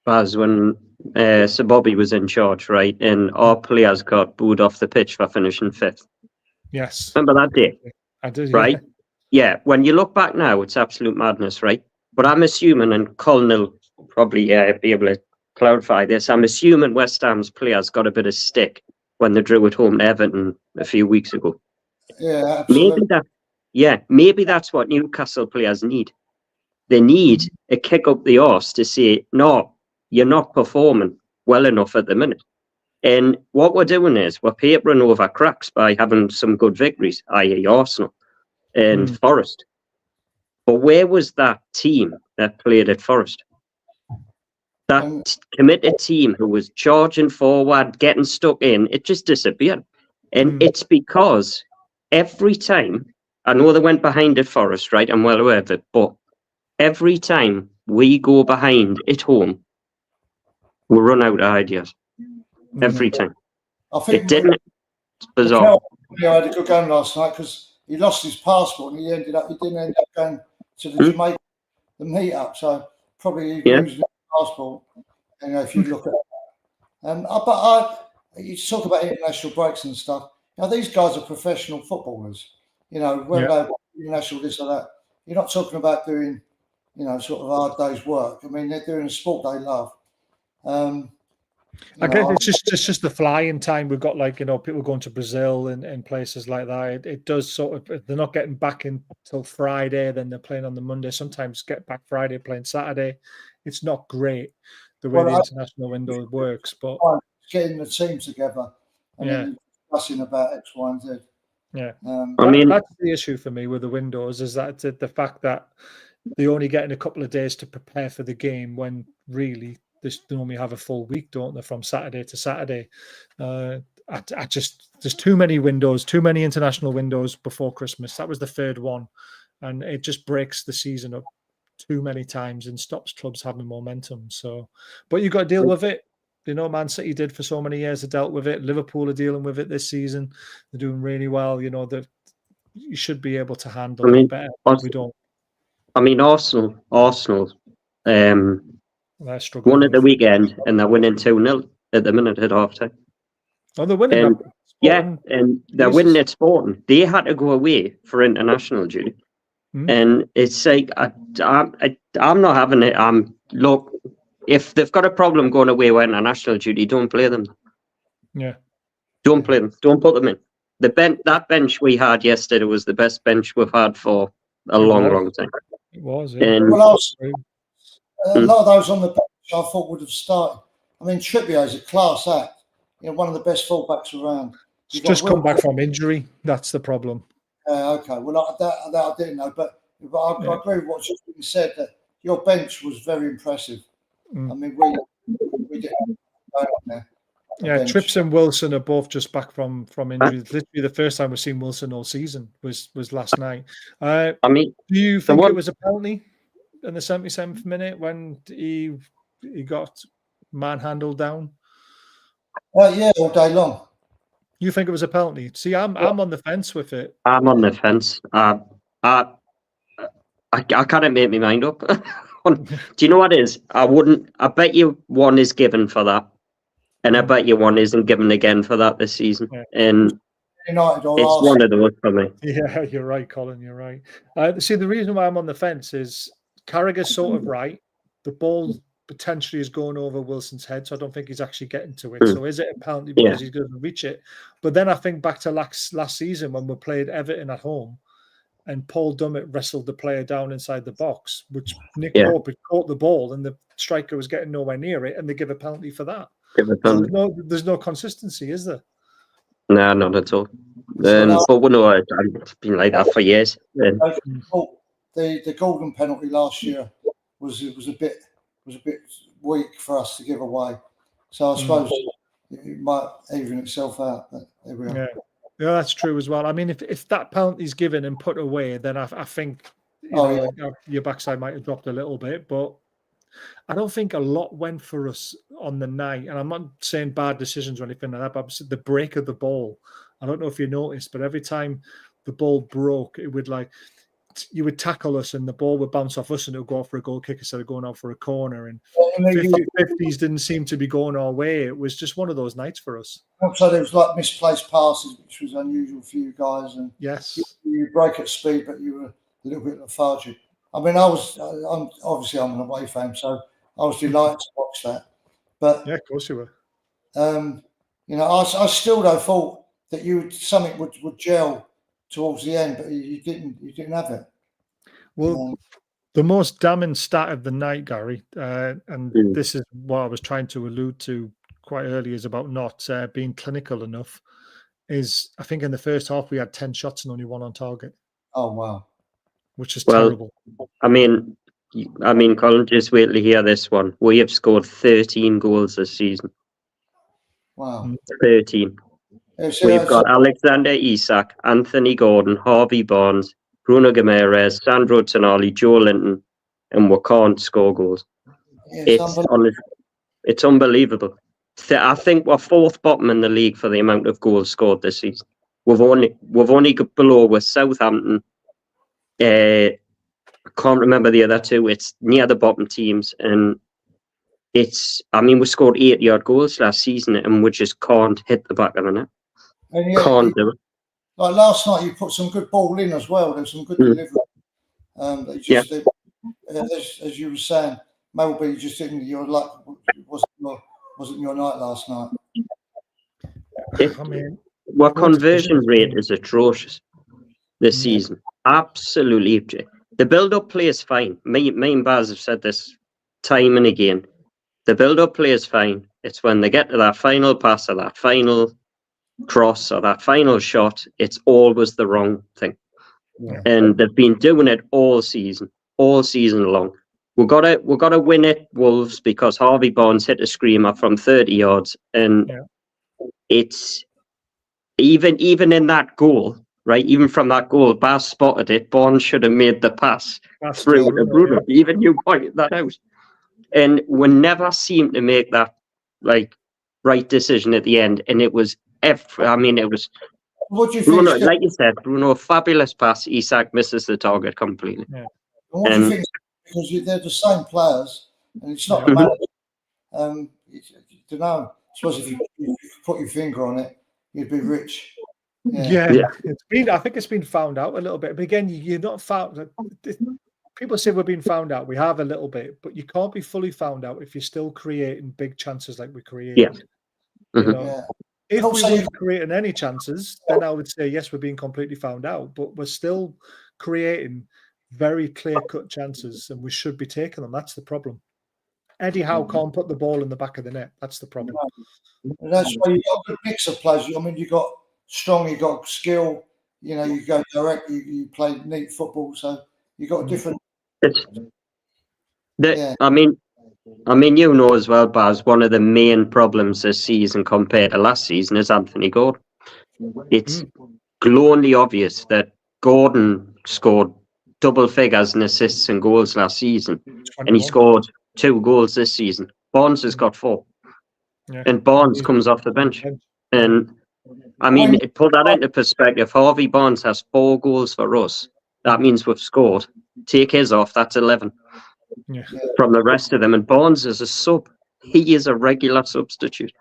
S3: Baz, when Sir Bobby was in charge, right, and our players got booed off the pitch for finishing 5th.
S2: Yes.
S3: Remember that day?
S2: I did,
S3: right? Yeah. When you look back now, it's absolute madness, right? But I'm assuming, and Colin will probably be able to clarify this, I'm assuming West Ham's players got a bit of stick when they drew at home to Everton a few weeks ago.
S4: Yeah, absolutely.
S3: Maybe that's what Newcastle players need. They need a kick up the arse to say, no, you're not performing well enough at the minute. And what we're doing is we're papering over cracks by having some good victories, i.e. Arsenal and Forest. But where was that team that played at Forest? That committed team who was charging forward, getting stuck in, it just disappeared. And it's because every time, I know they went behind at Forest, right? I'm well aware of it, but every time we go behind at home, we run out of ideas. Every time.
S4: I think
S3: it didn't. It's bizarre.
S4: He had a good game last night because he lost his passport and he didn't end up going to the Jamaica meet-up. So probably he losing his passport. If you look at it. But you talk about international breaks and stuff. These guys are professional footballers. Whether they're international this or that. You're not talking about doing, sort of hard day's work. I mean, they're doing a sport they love.
S2: I guess it's just the flying time. We've got people going to Brazil and places like that. It does sort of, they're not getting back until Friday, then they're playing on the Monday. Sometimes get back Friday, playing Saturday. It's not great the way the international window works, but
S4: getting the team together and then discussing about X, Y, and Z.
S2: Yeah,
S3: I mean,
S2: that's the issue for me with the windows, is that the fact that they only getting a couple of days to prepare for the game when really they normally have a full week, don't they, from Saturday to Saturday. I just, there's too many windows, too many international windows before Christmas. That was the third one, and it just breaks the season up too many times and stops clubs having momentum. So, but you got to deal with it. Man City did for so many years. They dealt with it. Liverpool are dealing with it this season. They're doing really well. You should be able to handle it better. We don't.
S3: I mean, Arsenal.
S2: They're struggling.
S3: Won at the weekend, and they're winning 2-0 at the minute at half time.
S2: Oh, they're winning.
S3: And they're winning at Sporting. They had to go away for international duty, and it's like I'm not having it. Look, if they've got a problem going away with international duty, don't play them.
S2: Yeah,
S3: don't play them. Don't put them in. That bench we had yesterday was the best bench we've had for a long time.
S2: It was.
S3: Yeah. And
S4: a lot of those on the bench I thought would have started. I mean, Trippier is a class act. One of the best fullbacks around.
S2: He's just come back from injury. That's the problem.
S4: Okay. Well, that I didn't know, but I agree with what's just been said, that your bench was very impressive. I mean, we didn't go on there.
S2: Yeah, Trips and Wilson are both just back from injury. Literally, the first time we've seen Wilson all season was last night.
S3: I mean,
S2: do you think it was a penalty in the 77th minute when he got manhandled down?
S4: Yeah, all day long.
S2: You think it was a penalty? See, I'm on the fence with it.
S3: I'm on the fence. I can't make my mind up. Do you know what it is? I bet you one is given for that. And I bet you one isn't given again for that this season.
S2: Yeah.
S3: And
S4: United or
S3: It's
S4: Arsenal.
S3: one of those for me.
S2: Yeah, you're right, Colin. You're right. See, the reason why I'm on the fence is Carragher's sort of right. The ball potentially is going over Wilson's head, so I don't think he's actually getting to it. So is it a penalty because he's going to reach it? But then I think back to last season when we played Everton at home, and Paul Dummett wrestled the player down inside the box, which Nick Pope had caught the ball, and the striker was getting nowhere near it, and they give a penalty for that. So there's no consistency, is there?
S3: No, not at all. But we know it's been like that for years.
S4: The golden penalty last year was a bit weak for us to give away. So I suppose it might even itself out. But there we are.
S2: Yeah, that's true as well. I mean, if that penalty's given and put away, then I think your backside might have dropped a little bit, but I don't think a lot went for us on the night. And I'm not saying bad decisions or anything like that, but the break of the ball, I don't know if you noticed, but every time the ball broke, it would you would tackle us and the ball would bounce off us and it would go off for a goal kick instead of going out for a corner. And 50s didn't seem to be going our way. It was just one of those nights for us.
S4: Also, there was misplaced passes, which was unusual for you guys. And you break at speed, but you were a little bit lethargic. I mean, I'm an away fan, so I was delighted to watch that. But
S2: yeah, of course you were.
S4: I still thought that something would gel towards the end, but you didn't have it.
S2: Well, the most damning stat of the night, Gary, and this is what I was trying to allude to quite early, is about not being clinical enough. Is I think in the first half we had 10 shots and only 1 on target.
S4: Oh wow.
S2: Which is terrible.
S3: I mean, Colin, just wait to hear this one. We have scored 13 goals this season.
S4: Wow.
S3: 13. We've got Alexander Isak, Anthony Gordon, Harvey Barnes, Bruno Guimaraes, Sandro Tonali, Joe Linton, and we can't score goals. It's unbelievable. I think we're 4th bottom in the league for the amount of goals scored this season. We've only got below with Southampton. I can't remember the other two. It's near the bottom teams, and we scored 80-odd goals last season, and we just can't hit the back of the net. Can't do it.
S4: Like last night, you put some good ball in as well. There's some good delivery. As you were saying, maybe you just didn't. Your luck wasn't your night last night.
S3: Our conversion rate is atrocious this season. Absolutely. The build-up play is fine. Me and Baz have said this time and again. The build-up play is fine. It's when they get to that final pass or that final cross or that final shot, it's always the wrong thing. Yeah. And they've been doing it all season long. We've got to win at Wolves because Harvey Barnes hit a screamer from 30 yards, and it's even in that goal, right? Even from that goal, Baz spotted it. Barnes should have made the pass through to Bruno. Yeah. Even you pointed that out, and we never seemed to make that right decision at the end, and it was. It was.
S4: What do you
S3: Bruno,
S4: think?
S3: like you said, Bruno, fabulous pass. Isak misses the target completely.
S4: Yeah. What do you think? Because they're the same players, and it's not about. I don't know. I suppose if you put your finger on it, you'd be rich.
S2: Yeah. I think it's been found out a little bit, but again, you're not found. People say we're being found out. We have a little bit, but you can't be fully found out if you're still creating big chances like we created.
S3: Yeah.
S2: You know? If we weren't creating any chances, then I would say, yes, we're being completely found out. But we're still creating very clear-cut chances, and we should be taking them. That's the problem. Eddie Howe can't put the ball in the back of the net. That's the problem.
S4: And that's why you've got a mix of players. I mean, you've got strong, you've got skill. You know, you go direct, you play neat football. So you've got different...
S3: I mean, you know as well, Baz, one of the main problems this season compared to last season is Anthony Gordon. It's glowingly obvious that Gordon scored double figures in assists and goals last season, and he scored 2 goals this season. Barnes has got 4, and Barnes comes off the bench. And I mean, put that into perspective. Harvey Barnes has 4 goals for us. That means we've scored. Take his off, that's 11. From the rest of them, and Barnes is a sub. He is a regular substitute.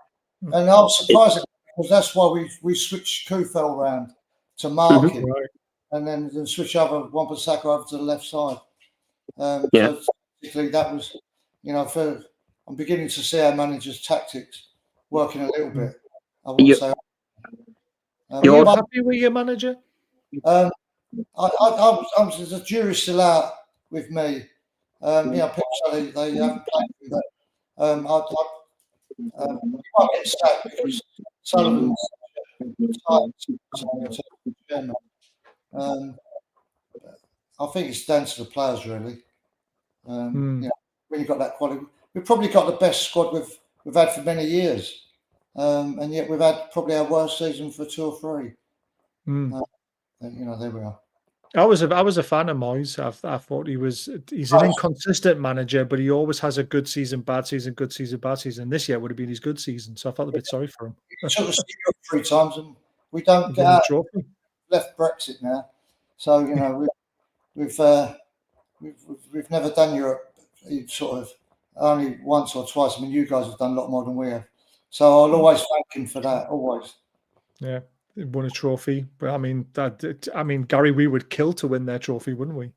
S4: And I'm surprised because that's why we switched Kufel round to mark him,
S2: Right.
S4: and then switch over Wan-Bissaka over to the left side.
S3: Yeah.
S4: So basically that was, I'm beginning to see our manager's tactics working a little bit. I will say.
S2: Are you happy with your manager?
S4: I'm the jury's still out with me. People say they haven't played with that. I can't get sacked because Sullivan's chairman. I think it's down to the players, really. When you've got that quality, we've probably got the best squad we've had for many years, and yet we've had probably our worst season for 2 or 3. There we are.
S2: I was a fan of Moyes. I thought he's an inconsistent manager, but he always has a good season, bad season, good season, bad season. This year would have been his good season, so I felt a bit sorry for him.
S4: He took us to Europe 3 times, and we don't get out. Left Brexit now, so we've never done Europe. Sort of only once or twice. I mean, you guys have done a lot more than we have, so I'll always thank him for that. Always.
S2: Yeah. Won a trophy, but I mean, Gary, we would kill to win their trophy, wouldn't we?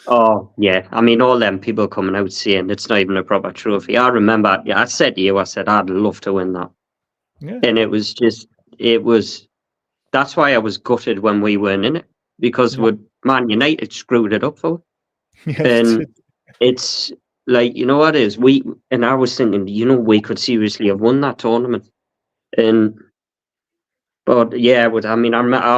S3: Oh yeah, I mean, all them people coming out saying it's not even a proper trophy. I remember, I said to you, I'd love to win that, and that's why I was gutted when we weren't in it, because Man United screwed it up for us. And it's like, you know what it is, I was thinking, we could seriously have won that tournament, But yeah, I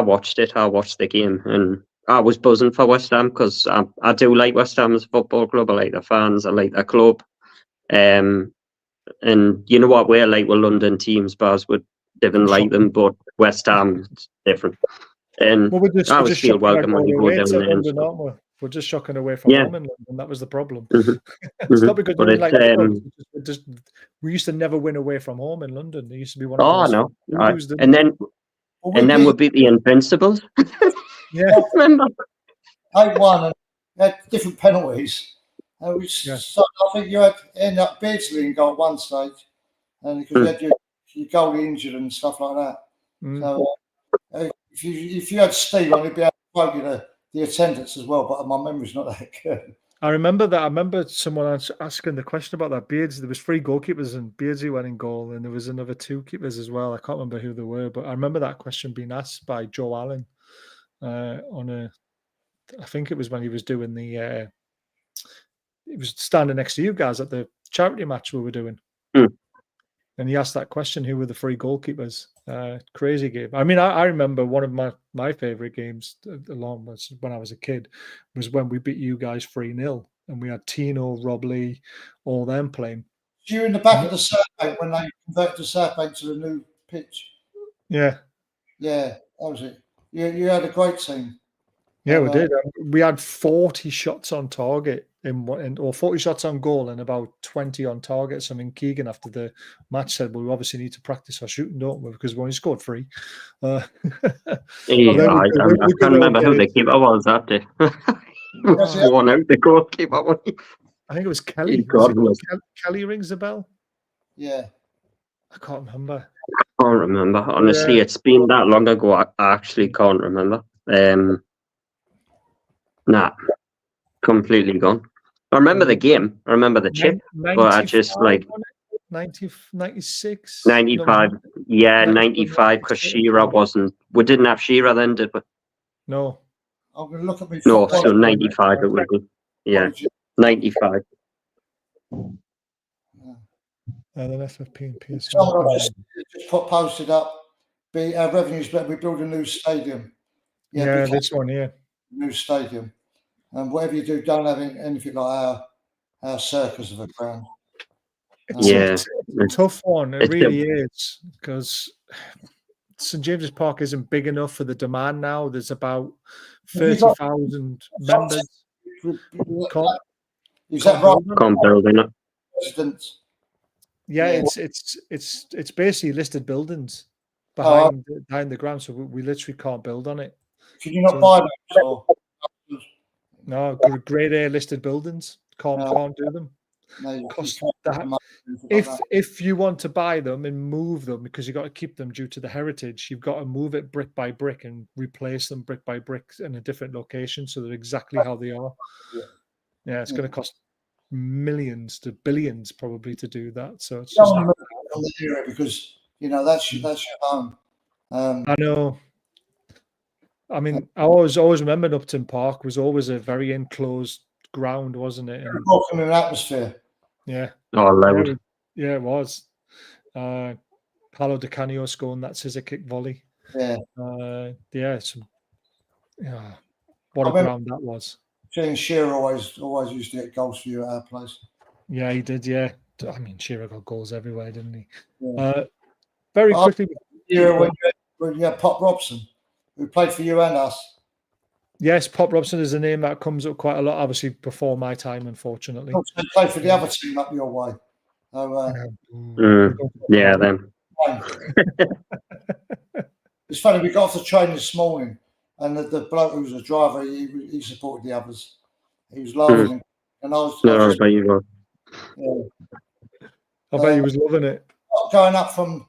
S3: watched it. I watched the game, and I was buzzing for West Ham because I do like West Ham as a football club. I like the fans. I like the club. And you know what we're like with London teams, Baz would didn't like them, but West Ham is different. And I always feel welcome when you go down there.
S2: London, aren't we? We're just shocking away from home in London. That was the problem. It's not because we like we used to never win away from home in London. There used to be one of those.
S3: And then we beat the Invincibles.
S2: Yeah.
S4: Remember? 8-1 and had different penalties. I think you had end up Beardsley in goal at one stage, and because you had your goalie injured and stuff like that. So if you had Steve on, he'd be able to quote you the attendance as well. But my memory's not that good.
S2: I remember that. I remember someone asking the question about that. There was 3 goalkeepers, and Beardsley went in goal, and there was another 2 keepers as well. I can't remember who they were, but I remember that question being asked by Joe Allen I think it was when he was doing he was standing next to you guys at the charity match we were doing. And he asked that question, who were the 3 goalkeepers? Crazy game. I mean, I remember one of my favourite games along was when I was a kid, was when we beat you guys 3-0, and we had Tino, Rob Lee, all them playing.
S4: You were in the back of the South Bank when they converted the South Bank to the new pitch.
S2: Yeah.
S4: Yeah, that was it. You had a great team.
S2: Yeah, we did. We had 40 shots on target or 40 shots on goal and about 20 on target. So Keegan after the match said, "Well, we obviously need to practice our shooting, don't we? Because we only scored 3."
S3: I can't remember who the keeper was that day. One out the goalkeeper.
S2: I think it was Kelly. Kelly rings the bell.
S4: Yeah,
S2: I can't remember.
S3: I can't remember. Honestly, it's been that long ago. I actually can't remember. Nah, completely gone. I remember the game. I remember the chip, but I just
S2: 96,
S3: 95. Yeah, 95 because Shearer wasn't. We didn't have Shearer then, did we?
S2: No.
S4: I'm going to look at me.
S3: No, so 95 it would be. Yeah, 95.
S2: The FFP and PS.
S4: Someone just posted up. Our revenues better. We build a new stadium.
S2: Yeah, this one here.
S4: New stadium, and whatever you do, don't have anything like our circus of a ground.
S2: It's a tough one. It really is, because St. James's Park isn't big enough for the demand now. There's about 30,000 members.
S4: Is that right?
S3: Can't build in it.
S4: Residents.
S2: Yeah, it's basically listed buildings behind the ground, so we literally can't build on it.
S4: Can you not buy them?
S2: No, grade A listed buildings can't do them.
S4: No, you
S2: Cost
S4: can't
S2: that.
S4: put them up and things like that.
S2: If you want to buy them and move them, because you've got to keep them due to the heritage, you've got to move it brick by brick and replace them brick by brick in a different location so they're exactly how they are. Yeah, it's going to cost millions to billions probably to do that. So it's
S4: You
S2: just
S4: don't want to move it from the area because that's your home.
S2: I know. I mean, I always remembered Upton Park was always a very enclosed ground, wasn't it? And
S4: Welcoming atmosphere.
S2: yeah,
S3: Oh, loud.
S2: yeah, it was. Paolo Di Canio scoring that scissor kick volley.
S4: Yeah.
S2: What a ground that was.
S4: Seeing Shearer always used to get goals for you at our place.
S2: Yeah, he did. Yeah, I mean, Shearer got goals everywhere, didn't he?
S4: Yeah.
S2: Very quickly.
S4: When you had Pop Robson, who played for you and us.
S2: Yes, Pop Robson is a name that comes up quite a lot, obviously before my time, unfortunately.
S4: He played for the other team up your way.
S3: Yeah, then.
S4: It's funny, we got off the train this morning and the bloke who was a driver, he supported the others. He was laughing. And I bet
S3: you were.
S2: I bet he was loving it.
S4: Going up from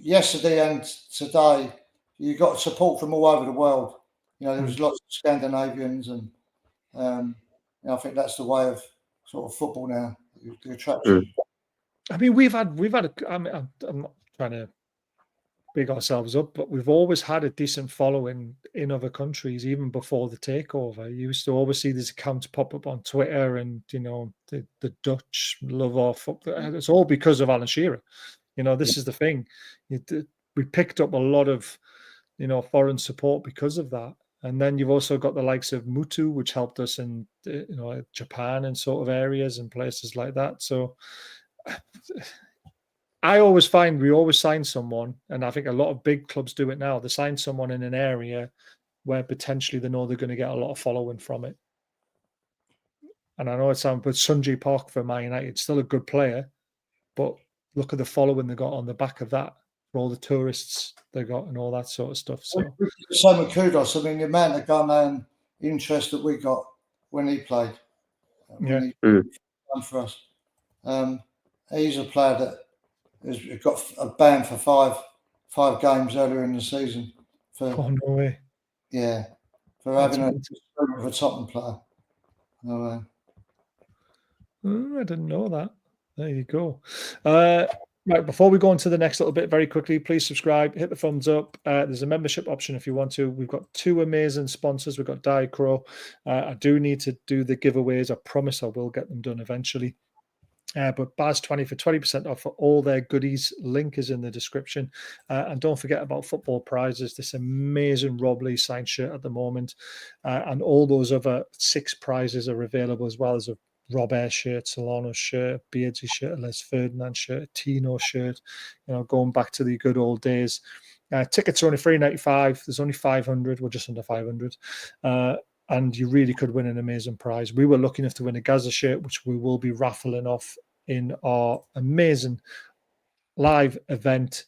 S4: yesterday and today, you got support from all over the world. There was lots of Scandinavians, and I think that's the way of sort of football now. The attraction.
S2: I mean, we've had. I'm not trying to big ourselves up, but we've always had a decent following in other countries, even before the takeover. You used to always see these accounts pop up on Twitter, and the Dutch love our football. It's all because of Alan Shearer. This is the thing. We picked up a lot of foreign support because of that. And then you've also got the likes of Mutu, which helped us in Japan and sort of areas and places like that. So I always find we always sign someone, and I think a lot of big clubs do it now. They sign someone in an area where potentially they know they're going to get a lot of following from it. And I know it sounds, but St.James Park for Man United, still a good player, but look at the following they got on the back of that. For all the tourists they got and all that sort of stuff. So
S4: Simon Kudos, I mean, the amount of Ghanaian interest that we got when he played, when he played for us. He's a player that has got a ban for five games earlier in the season.
S2: Oh, no way.
S4: Yeah, for having a Tottenham player. No way.
S2: I didn't know that. There you go. Right, before we go on to the next little bit very quickly, please subscribe, hit the thumbs up. There's a membership option if you want to. We've got two amazing sponsors. We've got Diacro. I do need to do the giveaways. I promise I will get them done eventually. But Baz20 for 20% off for all their goodies. Link is in the description. And don't forget about football prizes. This amazing Rob Lee signed shirt at the moment. And all those other 6 prizes are available, as well as a Rob Air shirt, Solano shirt, Beardsy shirt, Les Ferdinand shirt, Tino shirt, going back to the good old days. Tickets are only $3.95. There's only 500. We're just under 500. And you really could win an amazing prize. We were lucky enough to win a Gaza shirt, which we will be raffling off in our amazing live event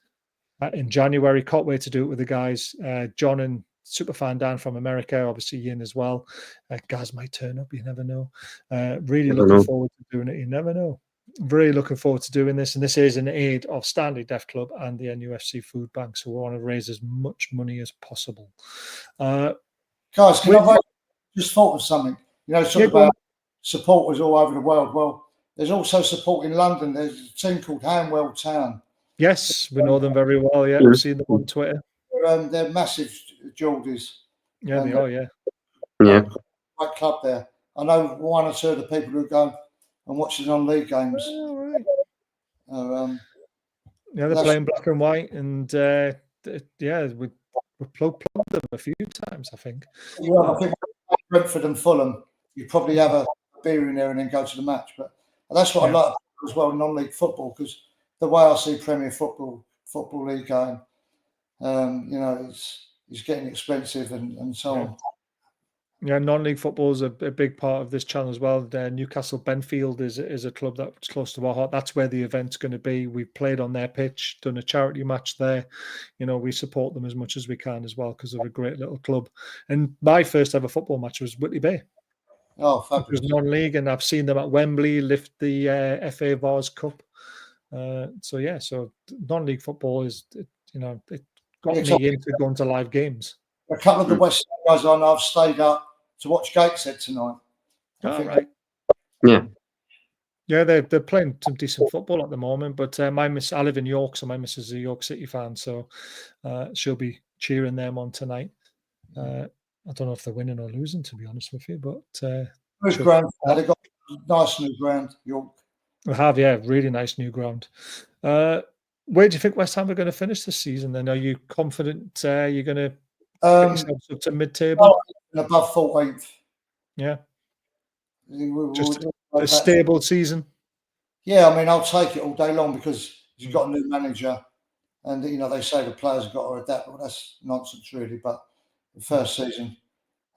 S2: in January. Can't wait to do it with the guys. John and Superfan Dan from America, obviously Ian as well. Gaz might turn up, you never know. Really looking forward to doing it. You never know. Really looking forward to doing this. And this is in aid of Stanley Deaf Club and the NUFC Food Bank. So we want to raise as much money as possible.
S4: Guys, can I just thought of something? About supporters all over the world. Well, there's also support in London. There's a team called Hanwell Town.
S2: Yes, we know them very well. Yeah, we've seen them on Twitter.
S4: They're massive Geordies.
S2: Yeah, they are. Yeah.
S3: Yeah.
S4: Great club there. I know one or two of the people who go and watch the non-league games.
S2: Oh, right. They're playing black and white, and we plugged them a few times, I think.
S4: Yeah, I think Brentford and Fulham, you probably have a beer in there and then go to the match. But that's what I like as well, non-league football, because the way I see Premier Football League going, it's getting expensive and so on.
S2: Yeah, non-league football is a big part of this channel as well. Newcastle Benfield is a club that's close to our heart. That's where the event's going to be. We've played on their pitch, done a charity match there. We support them as much as we can as well because they're a great little club. And my first ever football match was Whitley Bay.
S4: Oh,
S2: It was
S4: fabulous.
S2: non-league, and I've seen them at Wembley lift the FA Vars Cup. So non-league football is, it got
S4: Yeah,
S2: me into going to live games.
S4: A couple of the West Ham guys I know have stayed up to watch Gateshead tonight.
S2: All right.
S3: Yeah.
S2: Yeah, they're playing some decent football at the moment, but I live in York, so my missus is a York City fan, so she'll be cheering them on tonight. I don't know if they're winning or losing, to be honest with you, but
S4: New ground. They've got a nice new ground, York.
S2: we have, really nice new ground. Where do you think West Ham are going to finish this season? Then, are you confident you're going to get yourselves up to mid-table?
S4: Above 14th.
S2: Yeah,
S4: We'll
S2: just
S4: like
S2: a
S4: that.
S2: stable season.
S4: Yeah, I mean, I'll take it all day long because you've got a new manager, and they say the players have got to adapt. Well, that's nonsense, really. But the first season,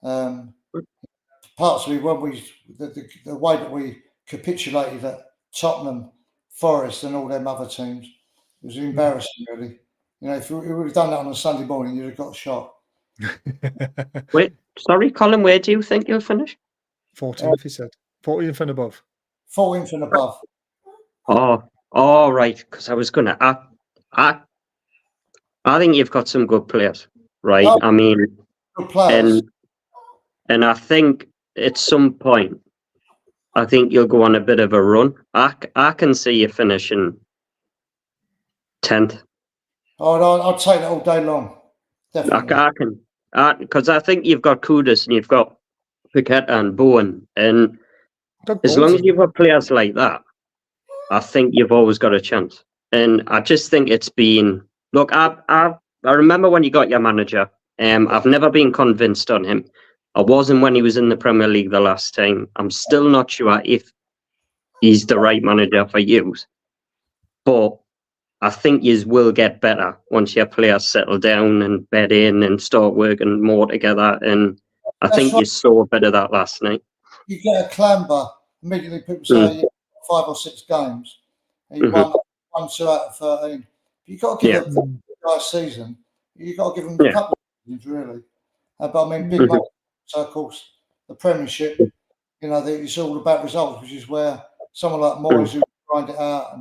S4: parts of me when the way that we capitulated at Tottenham, Forest, and all them other teams, it was embarrassing, really. If we would have done that on a Sunday morning, you'd have got shot.
S3: Wait, sorry, Colin, where do you think you'll finish?
S2: 14th, he said. 14th and above.
S4: 14th and above.
S3: Oh, right. Because I was gonna. I think you've got some good players, right?
S4: Oh,
S3: I mean,
S4: good players.
S3: and I think at some point, I think you'll go on a bit of a run. I can see you finishing 10th.
S4: Oh, I'd take that all day long. Definitely.
S3: I can, because I think you've got Kudus and you've got Piquet and Bowen, and as long as you've got players like that, I think you've always got a chance. And I just think it's been, look, I remember when you got your manager. I've never been convinced on him. I wasn't when he was in the Premier League the last time. I'm still not sure if he's the right manager for you. But I think you will get better once your players settle down and bed in and start working more together. And I think you saw a bit of that last night.
S4: You get a clamber. Immediately people say 5 or 6 games. And you won 2 out of 13. You've got to give them a nice season. You've got to give them a couple of seasons, really. But I mean, big money. So, of course, the Premiership, it's all about results, which is where someone like Moyes who grind it out.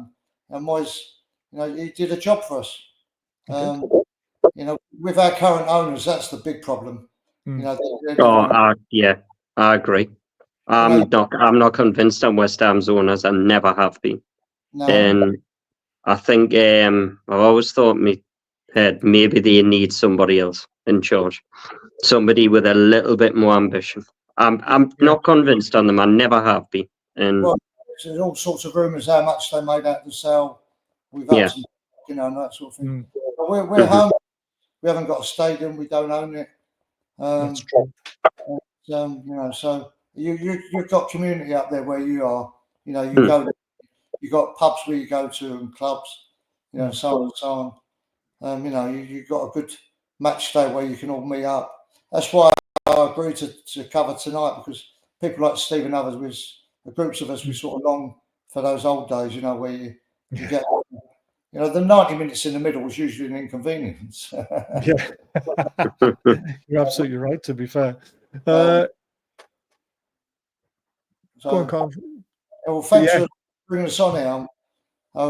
S4: And Moyes, he did a job for us. With our current owners, that's the big problem.
S3: I agree. I'm not convinced on West Ham's owners. I never have been.
S4: No.
S3: And I think I've always thought maybe they need somebody else in charge, somebody with a little bit more ambition. I'm not convinced on them. I never have been. And
S4: there's all sorts of rumours how much they made out to sell with us, and that sort of thing. But we're home. We haven't got a stadium. We don't own it.
S2: That's true.
S4: So you've got community up there where you are. You go. You've got pubs where you go to and clubs. So on and so on. You've got a good match day where you can all meet up. That's why I agreed to cover tonight, because people like Stephen others, the groups of us, we sort of long for those old days, where you get, the 90 minutes in the middle was usually an inconvenience.
S2: Yeah, you're absolutely right, to be fair. Go on, Carl.
S4: Well, thanks for bringing us on here.
S2: I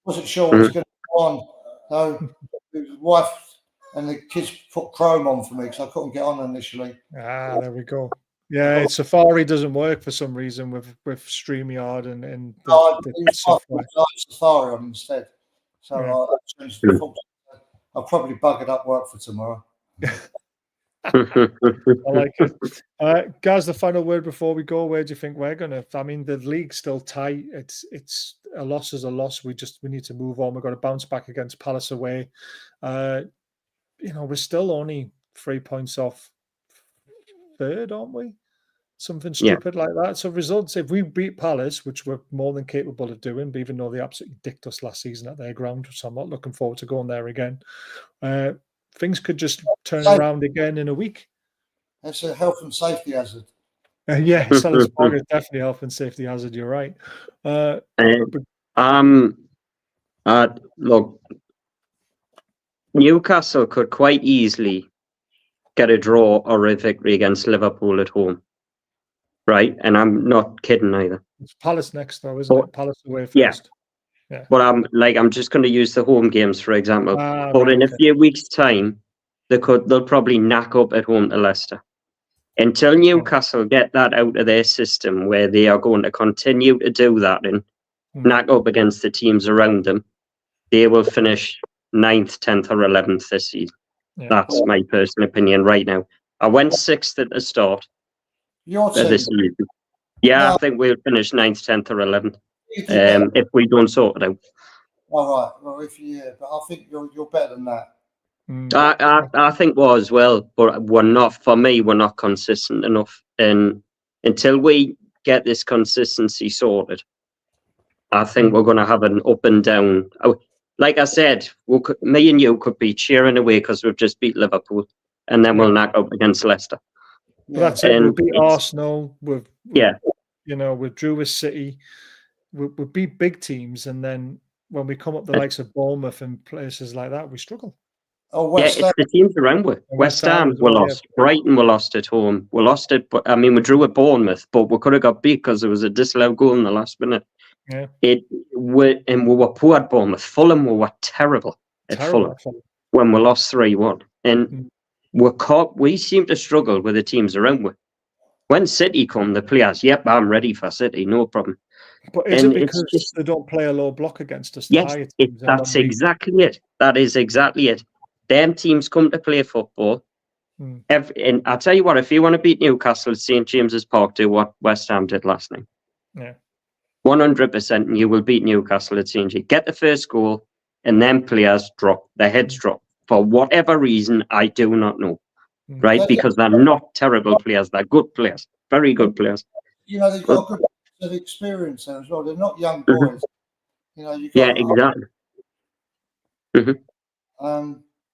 S4: wasn't sure what was going to go on. So his wife and the kids put Chrome on for me because I couldn't get on initially.
S2: There we go. Yeah, Safari doesn't work for some reason with StreamYard and the software.
S4: Safari on instead. So I changed the default. I'll probably bug it up work for tomorrow.
S2: I like it. Guys, the final word before we go. Where do you think we're gonna? I mean, the league's still tight. It's a loss is a loss. We need to move on. We've got to bounce back against Palace away. We're still only 3 points off third, aren't we? Something stupid like that. So results, if we beat Palace, which we're more than capable of doing, even though they absolutely dicked us last season at their ground, so I'm not looking forward to going there again. Things could just turn around again in a week.
S4: That's a health and safety hazard.
S2: Sellers Park is definitely a health and safety hazard. You're right.
S3: Look, Newcastle could quite easily get a draw or a victory against Liverpool at home. right? And I'm not kidding either.
S2: It's Palace next, though, isn't
S3: But-
S2: it? Palace away
S3: yeah.
S2: first.
S3: But I'm just going to use the home games for example. But
S2: Right,
S3: in a
S2: okay.
S3: few weeks' time, they'll probably knack up at home to Leicester. Until Newcastle get that out of their system, where they are going to continue to do that and knack up against the teams around them, they will finish 9th, 10th, or 11th this season.
S2: Yeah.
S3: That's my personal opinion right now. I went 6th at the start
S4: Your
S3: of
S4: team.
S3: this season. Yeah,
S4: No.
S3: I think we'll finish 9th, 10th, or 11th
S4: You do better.
S3: if we don't sort it out.
S4: All right. Well, but I think you're better than that.
S3: I think we're as well, but we're not. For me, we're not consistent enough, and until we get this consistency sorted, I think we're going to have an up and down. Like I said, me and you could be cheering away because we've just beat Liverpool, and then we'll knock up against Leicester.
S2: But that's it.
S3: And
S2: We'll beat Arsenal. We drew with City. We beat big teams, and then when we come up the likes of Bournemouth and places like that, we struggle.
S4: Oh, West
S3: it's the teams around with. West Ham
S2: as
S3: we
S2: well,
S3: lost. Brighton we lost at home. We lost it, but I mean we drew at Bournemouth, but we could have got beat because there was a disallowed goal in the last minute.
S2: Yeah.
S3: We were poor at Bournemouth. Fulham we were terrible at Fulham when we lost 3-1. And we seem to struggle with the teams around with. When City come, the players, yep, I'm ready for City, no problem.
S2: But is it because they don't play a low block against us?
S3: Yes, that's exactly it. That is exactly it. Them teams come to play football. And I'll tell you what, if you want to beat Newcastle at St. James's Park, do what West Ham did last night.
S2: Yeah.
S3: 100%, and you will beat Newcastle at St. James. Get the first goal, and then players drop. Their heads drop. For whatever reason, I do not know. Right? Because they're not terrible players. They're good players. Very good players.
S4: You know, they've got a good bit of experience there as well. They're not young boys. You know,
S3: exactly.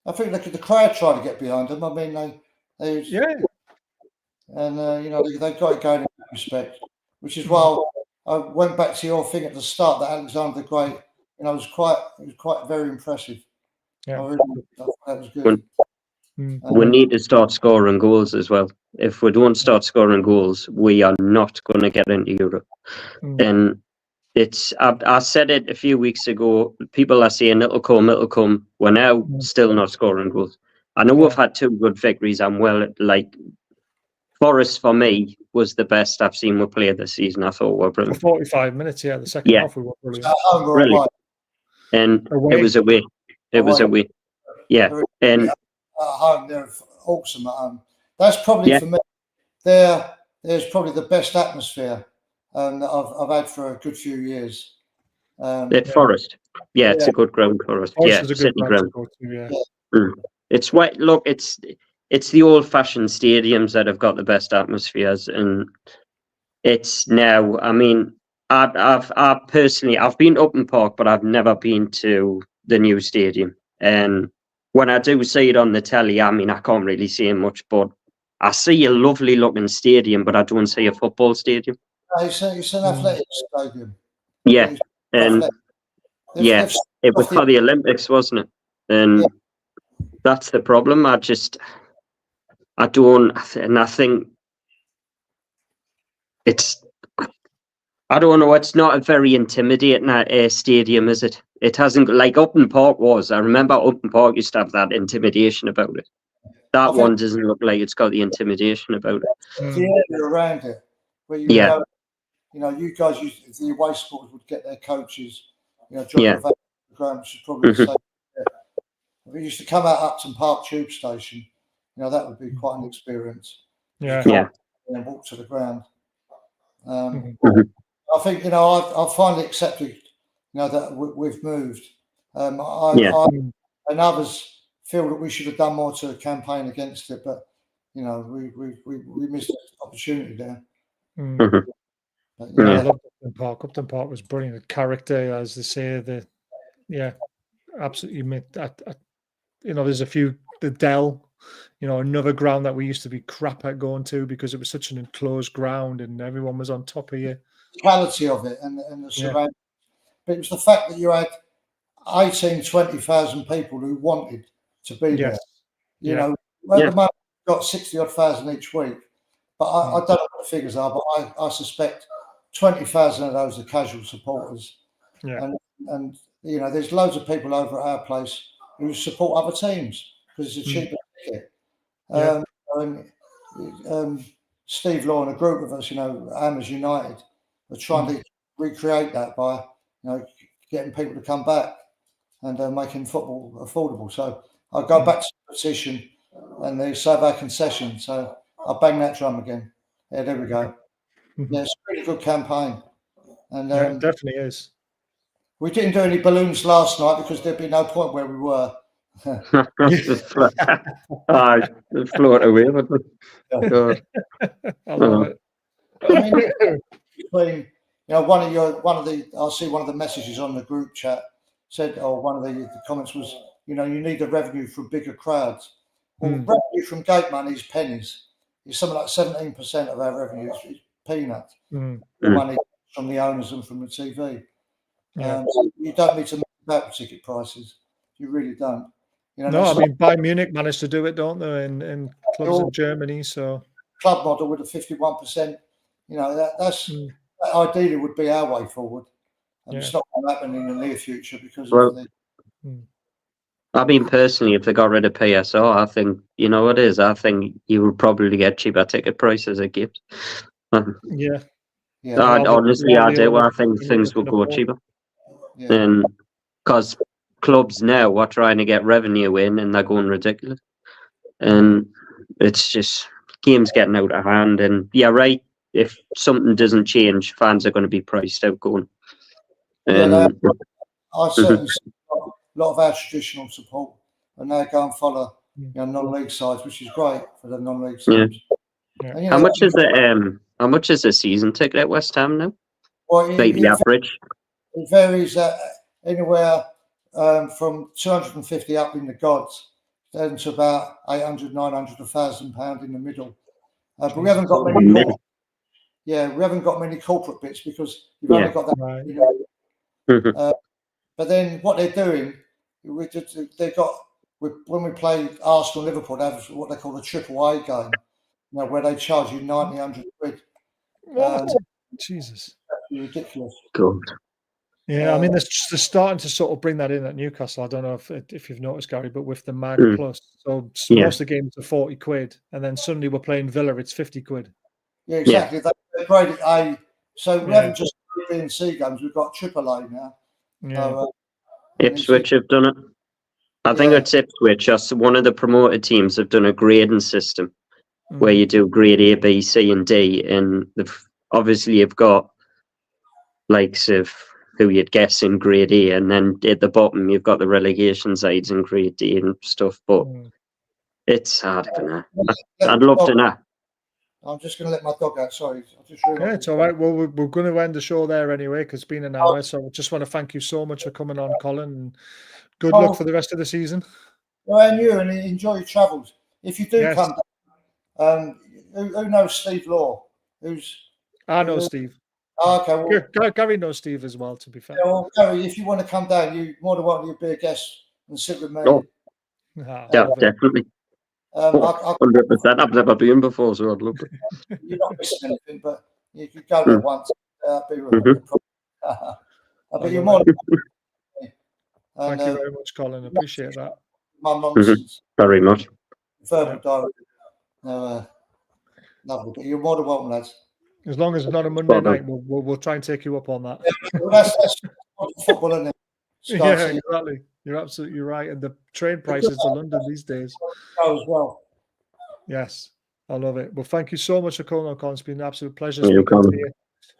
S4: I think the crowd tried to get behind them. I mean, they got it going in that respect, which is why I went back to your thing at the start that Alexander the Great. You know, it was quite very impressive.
S2: Yeah,
S4: I thought that was good.
S3: We need to start scoring goals as well. If we don't start scoring goals, we are not going to get into Europe. And I said it a few weeks ago. People are saying it'll come. We're now still not scoring goals. I know we've had 2 good victories, and Forest for me was the best I've seen we play this season. I thought we were brilliant.
S2: For 45 minutes, the second half we were brilliant.
S3: Brilliant. And it was away. It was away. Yeah. And
S4: at home, they're awesome at home. That's probably for me. There's probably the best atmosphere that I've had for a good few years.
S3: At Forest, it's a good ground for us.
S2: Forest is a good
S3: City ground.
S2: To go to,
S3: It's what it's the old-fashioned stadiums that have got the best atmospheres, and it's now. I mean, I personally I've been to Upton Park, but I've never been to the new stadium. And when I do see it on the telly, I mean, I can't really see much, but I see a lovely looking stadium, but I don't see a football stadium.
S4: It's an athletic stadium.
S3: Yeah, and it was for the Olympics, wasn't it? And that's the problem. I think I don't know. It's not a very intimidating stadium, is it? It hasn't, like Upton Park was. I remember Upton Park used to have that intimidation about it. That one doesn't look like it's got the intimidation about it.
S4: The area around it, where you go, you guys the away supporters would get their coaches, join the ground, which is probably the same. If we used to come out Upton Park tube station, that would be quite an experience. And walk to the ground. I think I finally accepted that we've moved. And others feel that we should have done more to campaign against it, but we missed the opportunity there.
S2: I loved Upton Park. Upton Park was brilliant. The character, as they say, absolutely. There's a few, the Dell, another ground that we used to be crap at going to because it was such an enclosed ground and everyone was on top of you.
S4: The quality of it and the surroundings. But it was the fact that you had 20,000 people who wanted to be there. At the moment, we've got 60,000 each week. But I don't know what the figures are, but I suspect 20,000 of those are casual supporters.
S2: Yeah.
S4: And you know, there's loads of people over at our place who support other teams because it's a cheaper ticket.
S2: Yeah.
S4: Steve Law and a group of us, you know, Hammers United, are trying to recreate that by, you know, getting people to come back and making football affordable. So I go back to the petition and they save our concession. So I bang that drum again. Yeah, there we go. Yeah, it's a really good campaign. And
S2: Yeah, it definitely is.
S4: we didn't do any balloons last night because there'd be no point where we were.
S3: Float away. God.
S2: I love it.
S4: I mean, between, you know, I see one of the messages on the group chat said, or one of the comments was, you know, you need the revenue from bigger crowds. Well, revenue from gate money is pennies. It's something like 17% of our revenue. It's peanuts. The money from the owners and from the TV. So you don't need to make about ticket prices. You really don't. You know,
S2: no, I mean, Bayern Munich managed to do it, don't they, in clubs in Germany? So
S4: club model with a 51%. You know, that ideally would be our way forward. And it's not going to happen in the near future because of the.
S3: I mean, personally, if they got rid of PSO, I think, you know what it is? I think you would probably get cheaper ticket prices at games.
S2: Yeah.
S3: Honestly, I do. I think things will go cheaper. And because clubs now are trying to get revenue in and they're going ridiculous. And it's just games getting out of hand. And yeah, right. If something doesn't change, fans are going to be priced out going.
S4: I certainly see a lot of our traditional support and now go and follow, you know, non-league sides, which is great for the non-league sides.
S2: Yeah.
S4: And, you
S3: How
S4: know,
S3: much is it? How much is a season ticket at West Ham now?
S4: Well,
S3: Like the average?
S4: It varies anywhere from 250 up in the gods, down to about 800, 900, £1,000 in the middle. But we haven't got many. We haven't got many corporate bits because you've only got that.
S2: Right.
S4: You know. But then what they're doing, they've got when we play Arsenal, Liverpool, they have what they call a triple A game, you know, where they charge you 90, 100 quid.
S2: What? Jesus.
S4: Ridiculous.
S3: God.
S2: Yeah, I mean, they're starting to sort of bring that in at Newcastle. I don't know if you've noticed, Gary, but with the Mag Plus. So most of the games are 40 quid, and then suddenly we're playing Villa, it's 50 quid.
S4: Yeah, exactly. They're graded A. So we haven't just B and C games, we've got triple A now.
S2: Yeah.
S3: Ipswich have done it. I think it's Ipswich. Just one of the promoted teams have done a grading system where you do grade A, B, C, and D, and obviously you've got likes of who you'd guess in grade A, and then at the bottom you've got the relegation sides in grade D and stuff. But it's hard to know. I'd love to know.
S4: I'm just going to let my dog out. Sorry, I just realized.
S2: Yeah, it's all right. Well, we're going to end the show there anyway because it's been an hour. So I just want to thank you so much for coming on, Colin, and good luck for the rest of the season.
S4: Well, and you, and enjoy your travels. If you do come down, who knows Steve Law?
S2: I know Steve.
S4: Okay, well,
S2: Gary knows Steve as well, to be fair.
S4: Yeah, well, Gary, if you want to come down, you're more than welcome to be a guest and sit with me.
S3: Yeah, definitely. 100%. I've never been before, so I'd love it.
S4: You're not missing anything, but you could go there once. Be but you're more than welcome.
S2: Thank you very much, Colin. I appreciate that.
S4: My nonsense.
S3: Very much.
S4: Verbal diary. No, lovely. But you're more than welcome, lads.
S2: As long as it's not a Monday night, we'll try and take you up on that.
S4: Well, that's football, isn't it?
S2: Yeah, exactly. You're absolutely right. And the train prices to London these days.
S4: As well.
S2: Yes, I love it. Well, thank you so much for calling on, Colin. It's been an absolute pleasure speaking to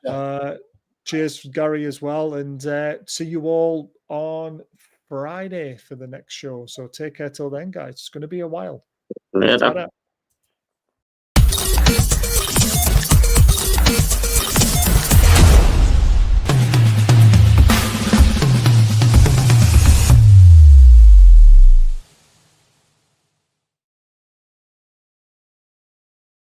S2: you. Cheers, Gary, as well. And see you all on Friday for the next show. So take care till then, guys. It's going to be a while.
S3: Later.
S2: Ta-da.